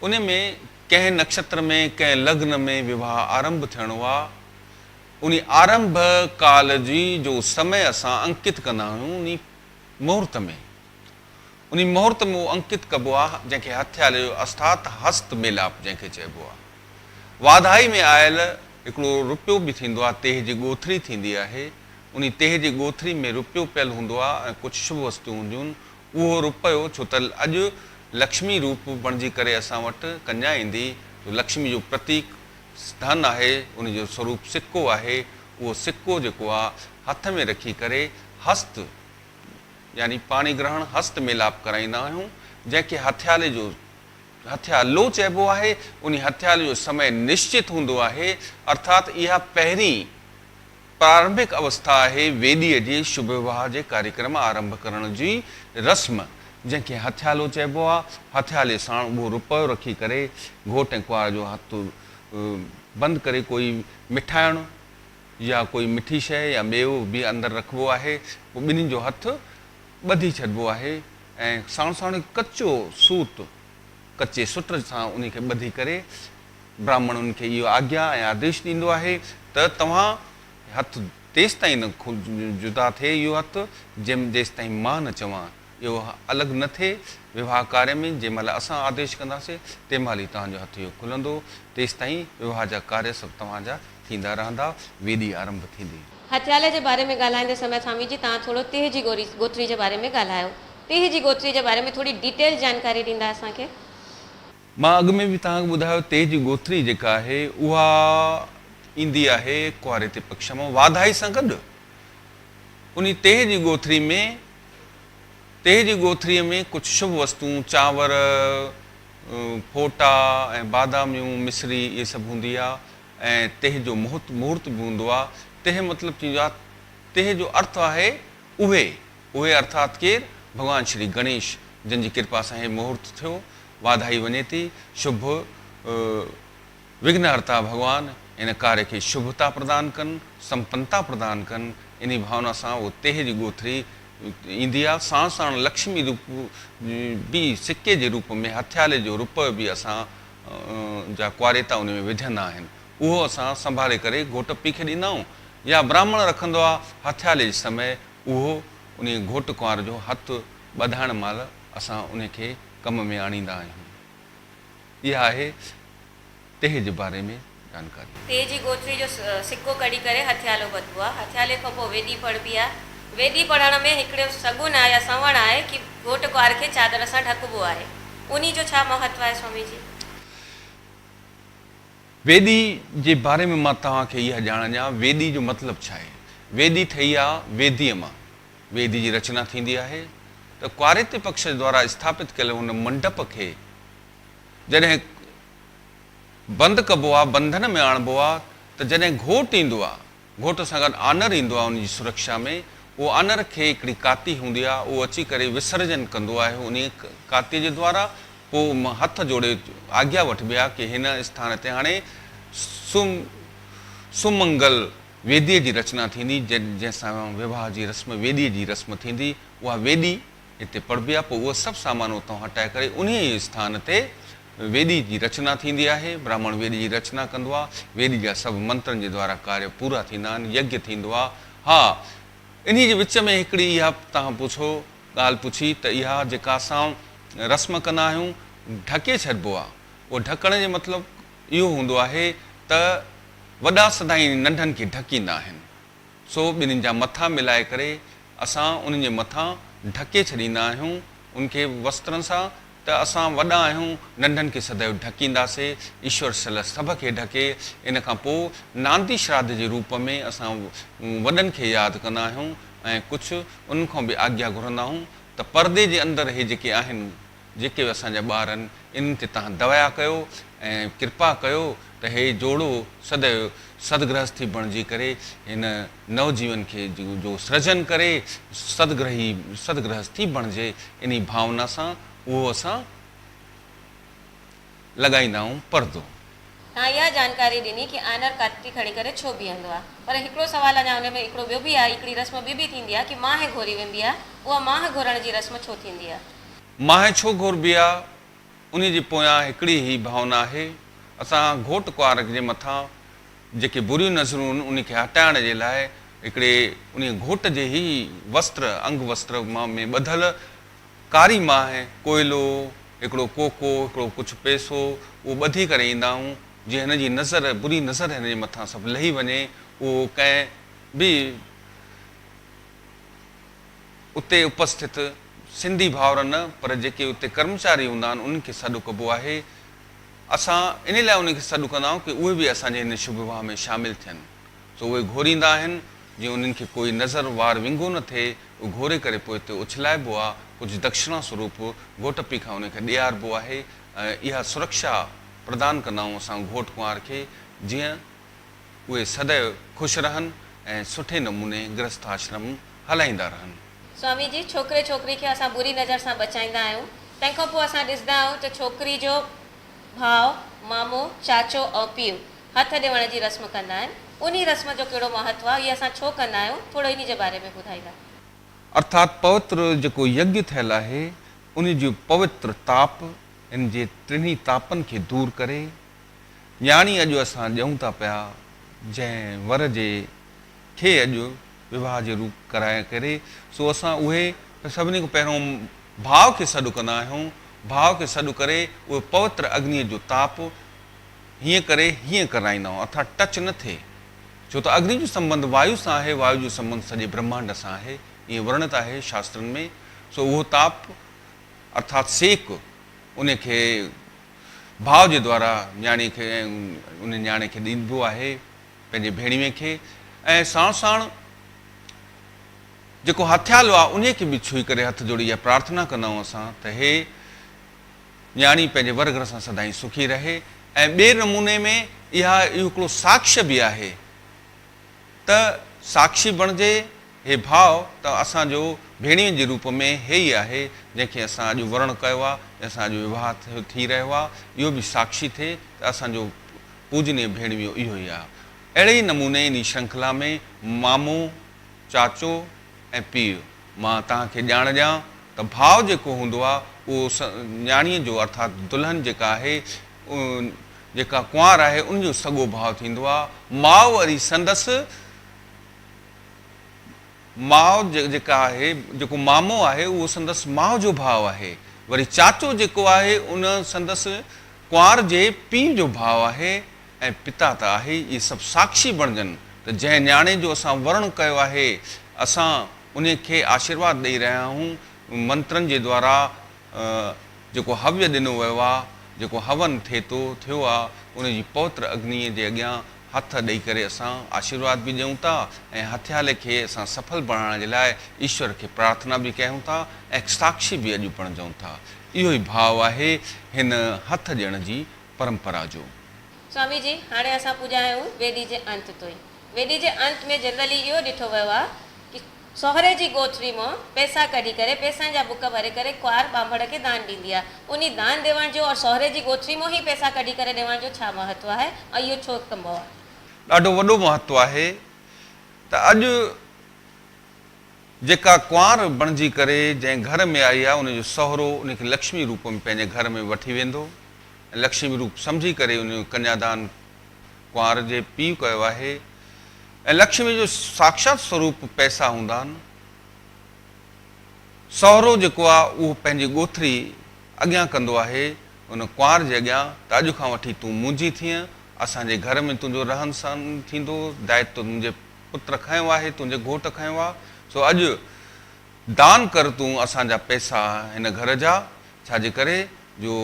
उन में कंहिं नक्षत्र में कंहिं लग्न में विवाह आरंभ थियणो आहे, उन आरंभ काल जी जो समय असां अंकित कंदा आहियूं उन मुहूर्त में। उन मुहूर्त में उहो अंकित कबो आहे जंहिंखे हथियाले जो अर्थात हस्त मेलाप जंहिंखे चइबो आहे। वाधाई में आयल हिकिड़ो रुपयो बि थींदो आहे, तेह जी ॻोथरी थींदी आहे, उन तेह जी ॻोथरी में रुपयो पियल हूंदो आहे ऐं कुझु शुभ वस्तु हूंदियूं आहिनि। उहो रुपयो छो त अॼु लक्ष्मी रूप बणिजी करे असां वटि कन्या ईंदी, लक्ष्मी जो प्रतीक धन आहे, उनजो स्वरूप सिक्को आहे। उहो सिक्को जेको आहे हथ में रखी करे हस्त यानी पाणी ग्रहण हस्त मेलाप कराईंदा आहियूं, जंहिंखे हथियालो चइबो आहे। उन हथियाले जो समय निश्चित हूंदो आहे, अर्थात इहा पहिरीं प्रारंभिक अवस्था आहे वेदीअ जी शुभ विवाह जे कार्यक्रम आरंभ करण जी रस्म, जंहिंखे हथियालो चइबो आहे। हथियाले साण उहो रुपयो रखी करे घोट ऐं कुंवार जो हथ बंदि करे कोई मिठाइण या कोई मिठी शइ या मेवो बि अंदरि रखिबो आहे। पोइ ॿिन्हिनि जो हथ ॿधी छॾिबो आहे ऐं साण साण कचो सूत कचे सुट सां उन खे ॿधी करे ब्राह्मण उनखे इहो आज्ञा ऐं आदेश ॾींदो आहे त तव्हां हथ तेसि ताईं न जुदा थिए, इहो हथु जेसि ताईं मां न चवां, इहो अलॻि न थिए। विवाह कार्य में जंहिं महिल असां आदेश कंदासीं तंहिं महिल ई तव्हांजो हथु इहो खुलंदो, तेसि ताईं विवाह जा कार्य सभु तव्हांजा थींदा रहंदा, वेदी आरंभ थींदी। हथियाले जे बारे में ॻाल्हाईंदे समय स्वामी जी तव्हां थोरो तेह जी गोत्री जे बारे में ॻाल्हायो। तेह जी गोत्री जे बारे में थोरी डिटेल जानकारी ॾींदा असांखे? मां अॻु में बि तव्हांखे ॿुधायो, तेह जी गोत्री जेका आहे उहा ईंदी आहे कुआरे ते पक्ष मां वाधाई सां गॾु। उन तेह जी गोथरीअ में कुझु शुभ वस्तुऊं, चांवर, फोटा ऐं बादामियूं, मिश्री, इहे सभु हूंदी आहे। ऐं तेह जो मुहूर्त बि हूंदो आहे। तेह मतिलबु थींदो आहे ते जो अर्थ आहे उहे अर्थात केरु भॻवान श्री गणेश, जिन जी कृपा सां हे मुहूर्त थियो, वाधाई वञे थी। शुभ विघ्नहर्ता भगवान इन कार्य खे शुभता प्रदान कनि, संपन्नता प्रदान कनि। इन भावना सां उहो तेह जी ॻोथरी ईंदी आहे। साण साण लक्ष्मी रूप बि सिके जे रूप में, हथियाले जो रूप बि असां जा कुआरेता उन में विझंदा आहिनि। उहो असां संभाले करे घोट पीउ खे ॾींदा आहियूं, या ब्राह्मण रखंदो आहे हथियाले जे समय, उहो उन घोट कुंवार जो हथु ॿधाइण महिल असां उन खे कम में आणींदा आहियूं। इहा आहे तेह जे बारे में जानकारी। तेह जी ॻोथरी जो सिक्को कढी करे हथियालो ॿधबो आहे। हथियाले खां पोइ वेदी पढ़बी आहे। वेदी पढ़ण में हिकिड़ो सगुन आहे या सवण आहे कि घोट कुंवार खे चादर सां ढकबो आहे। उन जो छा महत्व आहे स्वामी जी? वेदी जे बारे में मां तव्हांखे इहा ॼाण ॾियां, वेदी जो मतिलबु छा आहे। वेदी ठही आहे वेदीअ मां, वेदी जी रचना थींदी आहे त कुआरेते पक्ष द्वारा स्थापित कयल हुन मंडप खे जॾहिं बंदि कबो आहे, बंधन में आणबो आहे, त जॾहिं घोट ईंदो आहे, घोट सां गॾु आनर ईंदो आहे उनजी सुरक्षा में, उहो आनर खे हिकिड़ी काती हूंदी आहे, उहो अची करे विसर्जन कंदो आहे उन कातीअ जे द्वारा। पोइ मां हथ जोड़े आज्ञा वठबी आहे कि हिन स्थान ते हाणे सुमंगल वेदीअ जी रचना थींदी, जंहिंसां विवाह जी रस्म, वेदीअ जी रस्म थींदी। उहा वेदी हिते पढ़बी आहे। पोइ उहो सभु सामान उतां हटाए करे उन स्थान ते वेदी जी रचना थींदी आहे। ब्राह्मण वेदी जी रचना कंदो आहे। वेदी जा सभु मंत्रनि जे द्वारा कार्य पूरा थींदा आहिनि, यज्ञ थींदो आहे। हा, इन जे विच में हिकिड़ी इहा तव्हां ॻाल्हि पुछी त इहा जेका असां रस्म कंदा आहियूं, ढके छॾिबो आहे। उहो ढकण जो मतिलबु इहो हूंदो आहे त वॾा सदाईं नंढनि खे ढकींदा आहिनि। सो ॿिन्हिनि जा मथा मिलाए करे असां उन्हनि जे मथां ढके छॾींदा आहियूं उनखे वस्त्रनि सां, त असां वॾा आहियूं, नंढनि खे सदैव ढकींदासीं। ईश्वर सल सभ खे ढके। इन खां पोइ नांदी श्राद्ध जे रूप में असां वॾनि खे यादि कंदा आहियूं ऐं कुझु उन्हनि खां बि आज्ञा घुरंदा आहियूं त परदे जे अंदरि हे जेके आहिनि, जेके असांजा ॿार आहिनि, इन्हनि ते तव्हां दया कयो ऐं कृपा कयो त हे जोड़ो सदैव सदगृहस्थी बणिजी करे हिन नवजीवन खे जो सृजन करे सदगृहस्थी बणिजे। इन भावना सां उहो असां लॻाईंदा आहियूं परदो। तव्हां इहा जानकारी ॾिनी कि आनर काती खणी करे छो बीहंदो आहे, पर हिकिड़ो सवाल अञा हुन में हिकिड़ो ॿियो बि आहे, हिकिड़ी रस्म ॿी बि थींदी आहे कि माह घोरी वेंदी आहे। उहा माह घोरण जी रस्म छो थींदी आहे? माह छो घोरबी आहे, उन जी पोयां हिकिड़ी ई भावना आहे। असां घोट कुंवार जे मथां जेके बुरियूं नज़रूं आहिनि उनखे हटाइण जे लाइ हिकिड़े उन घोट जे ई वस्त्र, अंग वस्त्र में ॿधल कारी माह, कोयलो, हिकिड़ो कोको, हिकिड़ो कुझु पैसो, उहो ॿधी करे ईंदा आहियूं जीअं हिन जी नज़र, बुरी नज़र हिन जे मथां सभु लही वञे। उहो कंहिं बि उते उपस्थित सिंधी भाउर न, पर जेके उते कर्मचारी हूंदा आहिनि उन्हनि खे सॾु कबो आहे। असां इन लाइ उनखे सॾु कंदा आहियूं कि उहे बि असांजे हिन शुभ विवाह में शामिलु थियनि। सो उहे घोरींदा आहिनि जीअं उन्हनि खे कोई नज़र वार विंगो न थिए। उहो घोरे करे पोइ हिते उछलाइबो आहे। कुझु दक्षिणा स्वरूप घोट पीउ खां उनखे ॾियारबो आहे। इहा सुरक्षा प्रदान कंदा आहियूं असां घोट कुंवार खे, जीअं उहे सदैव ख़ुशि रहनि ऐं सुठे नमूने गृहस्थ आश्रम हलाईंदा रहनि। स्वामी जी, छोकिरे छोकिरी खे असां बुरी नज़र सां बचाईंदा आहियूं, तंहिंखां पोइ असां ॾिसंदा आहियूं त छोकिरी जो भाउ, मामो, चाचो ऐं पीउ हथ ॾियण जी रस्म कंदा आहिनि। उन रस्म जो कहिड़ो महत्व आहे, इहे असां छो कंदा आहियूं, थोरो इन जे बारे में ॿुधाईंदा? अर्थात पवित्र जेको यज्ञ थियल आहे उन जो पवित्र ताप, इन जे टिनी तापनि खे दूर करे न्याणी अॼु असां ॾियूं था पिया, जंहिं वर जे खे अॼु विवाह जे रूप कराए करे। सो असां उहे सभिनी खां पहिरियों भाव खे सॾु कंदा आहियूं। भाव खे सॾु करे उहे पवित्र अग्नीअ जो ताप हीअं करे हीअं कराईंदा आहियूं, अर्थात टच न थिए। छो त अग्नि जो संबंध वायु सां आहे, वायु जो संबंध सॼे ब्रह्मांड सां आहे, ईअं वर्णित आहे शास्त्रनि में। सो उहो ताप अर्थात सेक उनखे भाव जे द्वारा न्याणी खे ऐं उन न्याणे खे ॾींबो आहे पंहिंजे भेणीअ खे। ऐं साण साण जेको हथियालो आहे उन खे बि छुई करे हथ जोड़ी इहा प्रार्थना कंदा आहियूं असां त हे न्याणी पंहिंजे वरघर सां सदाईं सुखी रहे। ऐं ॿिए नमूने में इहो हिकिड़ो साक्ष्य बि आहे त साक्षी बणिजे हे भाव त असांजो भेणीअ जे रूप में हे ई आहे जंहिंखे असां अॼु वर्ण कयो आहे, असांजो विवाह थी रहियो आहे, इहो बि साक्षी थिए त असांजो पूजनीय भेणवियो इहो ई आहे। अहिड़े ई नमूने इन श्रृंखला में मामो, चाचो ऐं पीउ मां तव्हांखे ॼाण ॾियां त भाव जेको हूंदो आहे उहो न्याणीअ जो अर्थात दुल्हन जेका आहे जेका कुंवार आहे उनजो सॻो भाव थींदो आहे। माउ वरी संदसि माउ जेका आहे जेको मामो आहे उहो संदसि माउ जो भाव आहे। वरी चाचो जेको आहे उन संदसि कुंवार जे पीउ जो भाव आहे ऐं पिता त आहे। इहे सभु साक्षी बणजनि त जंहिं न्याणे जो असां वर्ण कयो आहे असां उन खे आशीर्वाद ॾेई रहिया आहियूं मंत्रनि जे द्वारा। जेको हव्य ॾिनो वियो आहे, जेको हवन थियो आहे, उनजी पवित्र अग्नीअ जे अॻियां हथ ॾेई करे असां आशीर्वाद बि ॾियूं था ऐं हथियाले खे असां सफल बणाइण जे लाइ ईश्वर खे प्रार्थना बि कयूं था ऐं साक्षी बि अॼु बणिजूं था। इहो ई भाव आहे हिन हथ ॾियण जी परंपरा जो। स्वामी जी, हाणे असां पुॼा आहियूं वेदी जे अंत ताईं। वेदी जे अंत में जनरली इहो ॾिठो वियो आहे कि सोहरे जी गोथरी मां पैसा कढी करे पैसनि जा बुक भरे करे कुंवार ॿांभण खे दान ॾींदी आहे। उन दान ॾियण जो और सोहरे जी गोथरी मां ई पैसा कढी करे ॾियण जो छा महत्व आहे ऐं इहो छो कबो आहे? ॾाढो वॾो महत्व आहे त अॼु जेका कुंवार बणिजी करे जंहिं घर में आई आहे उनजो सहुरो उनखे लक्ष्मी रूप में पंहिंजे घर में वठी वेंदो ऐं लक्ष्मी रूप सम्झी करे उन कन्यादान कुंवार जे पीउ कयो आहे। ऐं लक्ष्मी जो साक्षात स्वरूप पैसा हूंदा आहिनि। सहुरो जेको आहे उहो पंहिंजी ॻोथरी अॻियां कंदो आहे उन कुंवार जे अॻियां त अॼु खां वठी तूं मुंहिंजी थीअं, असांजे घर में तुंहिंजो रहन सहन थींदो, दायित्व मुंहिंजे पुत्र खयो आहे, तुंहिंजे घोट खयो आहे। सो अॼु दान कर तूं असांजा पैसा हिन घर जा, छाजे करे जो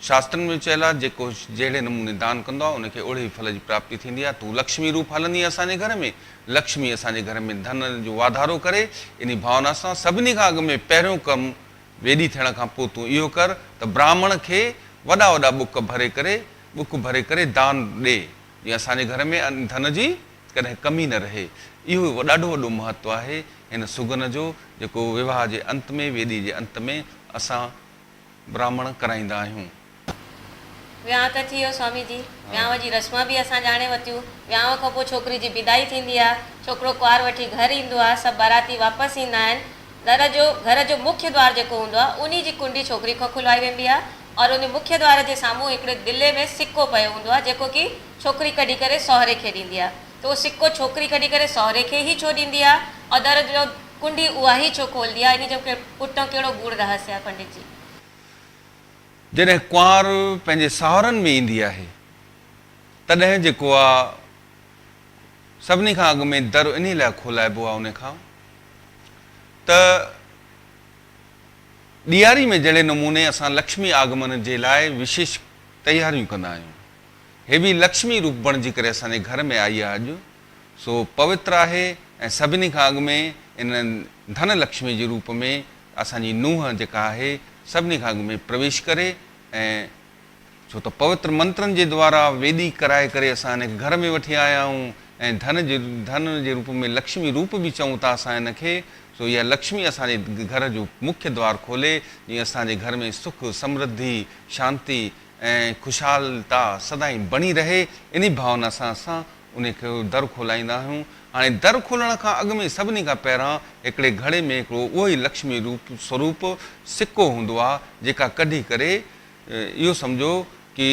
शास्त्रनि में चयल आहे जेको जहिड़े नमूने दान कंदो आहे उनखे ओड़े ई फल जी प्राप्ति थींदी आहे। तूं लक्ष्मी रूप हलंदी असांजे घर में, लक्ष्मी असांजे घर में धन जो वाधारो करे। इन भावना सां सभिनी खां अॻु में पहिरियों कमु वेदी थियण खां पोइ तूं इहो कर त ब्राह्मण खे वॾा वॾा बुक भरे करे दान ॾे, जीअं असांजे घर में धन जी कॾहिं कमी न रहे। इहो ॾाढो वॾो महत्व आहे हिन सुगन जो जेको विवाह जे अंत में, वेदी जे अंत में असां ब्राह्मण कराईंदा आहियूं। वियांह त थी वियो स्वामी जी, वियांह जी रस्मां बि असां ॼाणे वरितियूं। वियांह खां पोइ छोकिरी जी विदाई थींदी आहे, छोकिरो कुंवार वठी घर ईंदो आहे, सभु बाराती वापसि ईंदा आहिनि। घर जो मुख्य द्वार जेको हूंदो आहे उन जी कुंडी छोकिरी खां खुलवाई वेंदी आहे और उन मुख्य द्वार जे साम्हूं हिकिड़े दिले में सिक्को पियो हूंदो आहे जेको कि छोकिरी कढी करे सहुरे खे ॾींदी आहे। त उहो सिक्को छोकिरी कढी करे सहुरे खे ई छो ॾींदी आहे और दर जो कुंडी उहा ई छो खोलंदी आहे? इन जो पुठियां कहिड़ो गूढ़ रहस्य आहे पंडित जी? जॾहिं कुंवार पंहिंजे साहुरनि में ईंदी आहे तॾहिं जेको आहे सभिनी खां अॻु में दर इन लाइ खोलाइबो आहे उन खां त ॾियारी में जहिड़े नमूने असां लक्ष्मी आगमन जे लाइ विशेष तयारियूं कंदा आहियूं, हे बि लक्ष्मी रूप बणिजी करे असांजे घर में आई आहे अॼु। सो पवित्र आहे ऐं सभिनी खां अॻु में इन धन लक्ष्मी जे रूप में असांजी नुंहुं जेका आहे सभिनी खां अॻु में प्रवेश करे ऐं छो त पवित्र मंत्रनि जे द्वारा वेदी कराए करे असां हिनखे घर में वठी आया आहियूं ऐं धन जे रूप में लक्ष्मी रूप बि चऊं था असां हिनखे। सो इहा लक्ष्मी असांजे घर जो मुख्य द्वार खोले जीअं असांजे घर में सुख समृद्धि शांती ऐं ख़ुशहालता सदाईं बणी रहे। इन भावना सां असां उनखे दर खोलाईंदा आहियूं। हाणे दर खोलण खां अॻु में सभिनी खां पहिरां हिकिड़े घड़े में हिकिड़ो उहो ई लक्ष्मी रूप स्वरूप सिक्को हूंदो आहे जेका कढी करे इहो सम्झो कि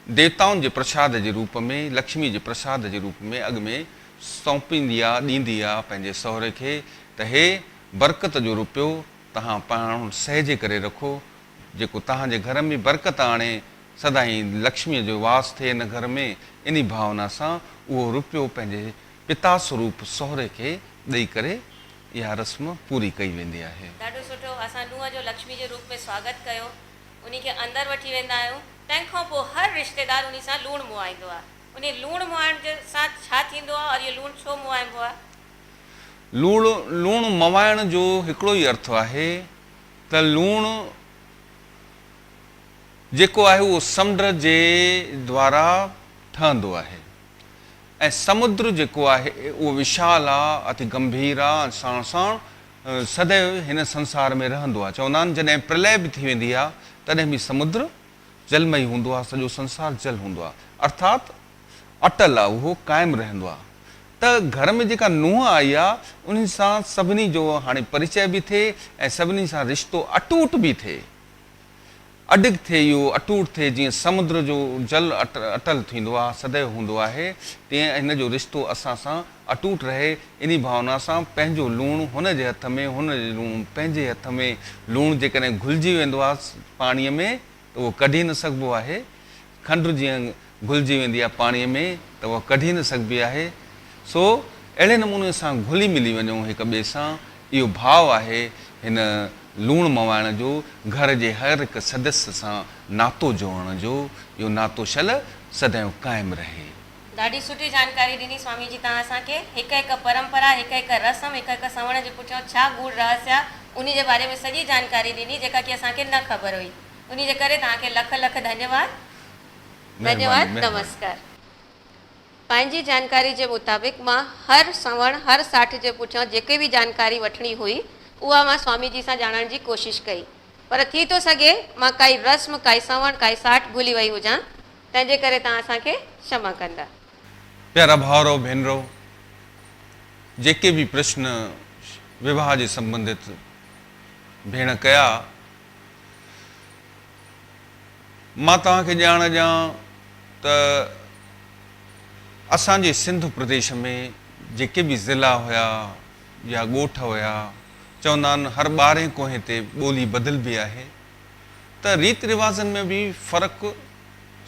देवताउनि जे प्रसाद जे रूप में, लक्ष्मी जे प्रसाद जे रूप में अॻु में सौंपींदी आहे, ॾींदी आहे पंहिंजे सहुरे खे त हे बरकत जो रुपयो तव्हां पाण सहेजे करे रखो, जेको तव्हांजे घर में बरकत आणे, सदाईं लक्ष्मीअ जो वास थिए हिन घर में। इन भावना सां उहो रुपयो पंहिंजे पिता स्वरूप सहुरे खे ॾेई करे इहा रस्म पूरी कई वेंदी आहे। ॾाढो सुठो। असां नुंहं जो लक्ष्मी जे रूप में स्वागत कयो, उन खे अंदरि वठी वेंदा आहियूं। तंहिंखां पोइ हर रिश्तेदार उन सां लूणु मुआईंदो आहे। उन लूणु मुआइण सां छा थींदो आहे और इहो लूणु छो मुआइबो आहे? लूणु मवाइण जो हिकिड़ो ई अर्थ आहे त लूणु जेको आहे उहो समुंड जे द्वारा ठहंदो आहे ऐं समुद्र जेको आहे उहो विशाल आहे, अति गंभीर आहे, साण साण सदैव हिन संसार में रहंदो आहे। चवंदा आहिनि जॾहिं प्रलय बि थी वेंदी आहे तॾहिं बि समुद्र जलमय हूंदो आहे, सॼो संसार जल हूंदो आहे, अर्थात अटल आहे, उहो क़ाइमु रहंदो आहे। त घर में जेका नुंहुं आई आहे उन सां सभिनी जो हाणे परिचय बि थिए ऐं सभिनी सां रिश्तो अटूट बि थिए, अडिग थिए, इहो अटूट थिए। जीअं समुद्र जो जल अटल थींदो आहे, सदैव हूंदो आहे, तीअं हिन जो रिश्तो असां सां अटूट रहे। इन भावना सां पंहिंजो लूणु हुन जे हथ में, हुन जो लूणु पंहिंजे हथ में। लूणु जेकॾहिं घुलिजी वेंदो आहे पाणीअ में त उहो कढी न सघिबो आहे, खंडु जीअं घुलिजी वेंदी आहे पाणीअ में त उहा कढी न सघिबी आहे। सो अहिड़े नमूने सां घुली मिली वञूं हिक ॿिए सां, इहो भाव आहे हिन लूणु मवाइण जो, घर जे हर हिकु सदस्य सां नातो जोड़ण जो। इहो नातो शल सदैव क़ाइमु रहे। ॾाढी सुठी जानकारी ॾिनी स्वामी जी तव्हां असांखे। हिकु हिकु परंपरा, हिकु हिकु रस्म, हिकु हिकु सवण जे पुठियां छा गूढ़ रहस्य आहे उन जे बारे में सॼी जानकारी ॾिनी जेका कि असांखे न ख़बर हुई। उन जे करे तव्हांखे लख लख धन्यवाद। धन्यवाद, नमस्कार। पंहिंजी जानकारी जे मुताबिक़ मां हर सवण, हर साठ जे पुठियां जेके बि जानकारी वठणी हुई उहा मां स्वामी जी सां ॼाणण जी कोशिशि कई, पर थी थो सघे मां काई रस्म, काई सवण, काई साठ भुली वई हुजां, तंहिंजे करे तव्हां असांखे क्षमा कंदा। प्यारा भाउरो भेनरो, जेके बि प्रश्न विवाह जे संबंधित भेण कया, मां तव्हांखे ॼाण ॾियां त असांजे सिंध प्रदेश में जेके बि ज़िला हुया या ॻोठ हुया, चवंदा आहिनि हर 12 कोहे ते ॿोली बदिलबी आहे, त रीति रिवाज़नि में बि फ़र्क़ु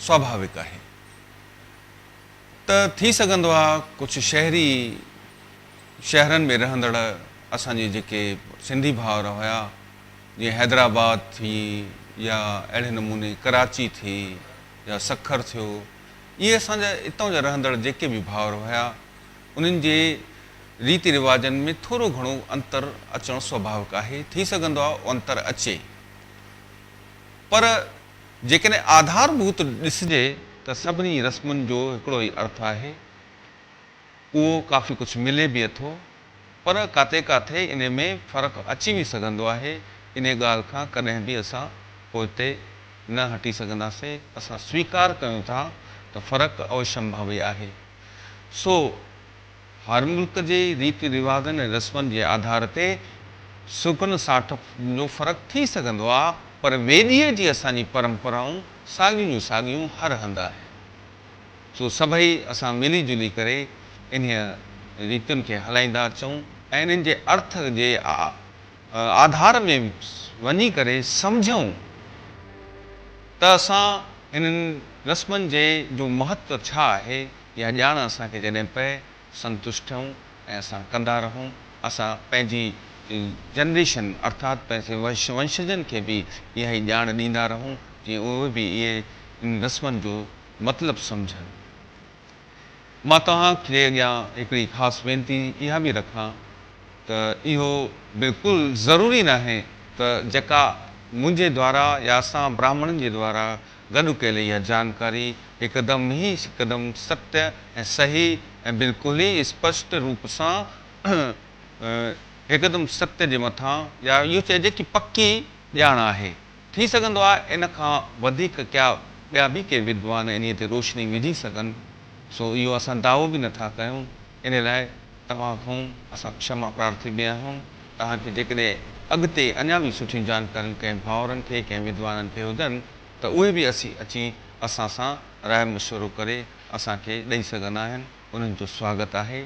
स्वाभाविक आहे। त थी सघंदो आहे कुझु शहरनि में रहंदड़ असांजे जेके सिंधी भाउर हुया, जीअं हैदराबाद थी या अहिड़े नमूने कराची थी या सखर थियो, इहे असांजा हितां जा रहंदड़ जेके बि भाउर हुया, उन्हनि जे रीति रिवाजनि में थोरो घणो अंतर अचणु स्वाभाविक आहे। थी सघंदो आहे अंतर अचे, पर जेकॾहिं आधारभूत ॾिसिजे त सभिनी रस्मुनि जो हिकिड़ो ई अर्थ आहे, उहो काफ़ी कुझु मिले बि अथो, पर काथे काथे इन में फ़र्क़ु अची बि सघंदो आहे। इन ॻाल्हि खां कॾहिं बि असां पोइ ते न हटी सघंदासीं। असां स्वीकार कयूं था त फ़र्क़ु अवश्यंभावी आहे। सो हर मुल्क जे रीति रिवाज़नि ऐं रस्मनि जे आधार ते सुखन साठ जो फ़र्क़ु थी सघंदो आहे, पर वेॾीअ जी असांजी परंपराऊं साॻियूं जूं साॻियूं हर हंधि आहे। सो सभई असां मिली जुली करे इन रीतियुनि खे हलाईंदा अचूं ऐं इन्हनि जे अर्थ जे आधार में वञी करे सम्झूं त असां इन्हनि रस्मनि जे जो महत्व छा आहे, या ॼाण असांखे जॾहिं पए, संतुष्ट थियूं ऐं असां कंदा रहूं। असां पंहिंजी जनरेशन अर्थात पंहिंजे वंशजनि खे बि इहा ई ॼाण ॾींदा रहूं, जीअं उहे बि इहे इन रस्मनि जो मतिलबु सम्झनि। मां तव्हांखे अॻियां हिकिड़ी ख़ासि वेनती इहा बि रखां त इहो बिल्कुलु ज़रूरी न आहे त जेका मुंहिंजे द्वारा या असां ब्राह्मणनि जे द्वारा गॾु कयल इहा जानकारी हिकदमि सत्य ऐं सही ऐं बिल्कुलु ई स्पष्ट रूप सां हिकदमि सत्य जे मथां या इहो चइजे की पकी ॼाण आहे। थी सघंदो आहे इन खां वधीक क्या ॿिया बि के विद्वान इन ते रोशनी विझी सघनि। सो इहो असां दावो बि नथा कयूं। इन लाइ तव्हां खां असां क्षमा प्रार्थी बि आहियूं। तव्हांखे जेकॾहिं अॻिते अञा बि सुठी जानकारियूं कंहिं भाउरनि खे कंहिं विद्वाननि खे हुजनि त उहे बि अची असां सां राय मशवरो करे असांखे ॾेई सघंदा आहिनि। उन्हनि जो स्वागत आहे।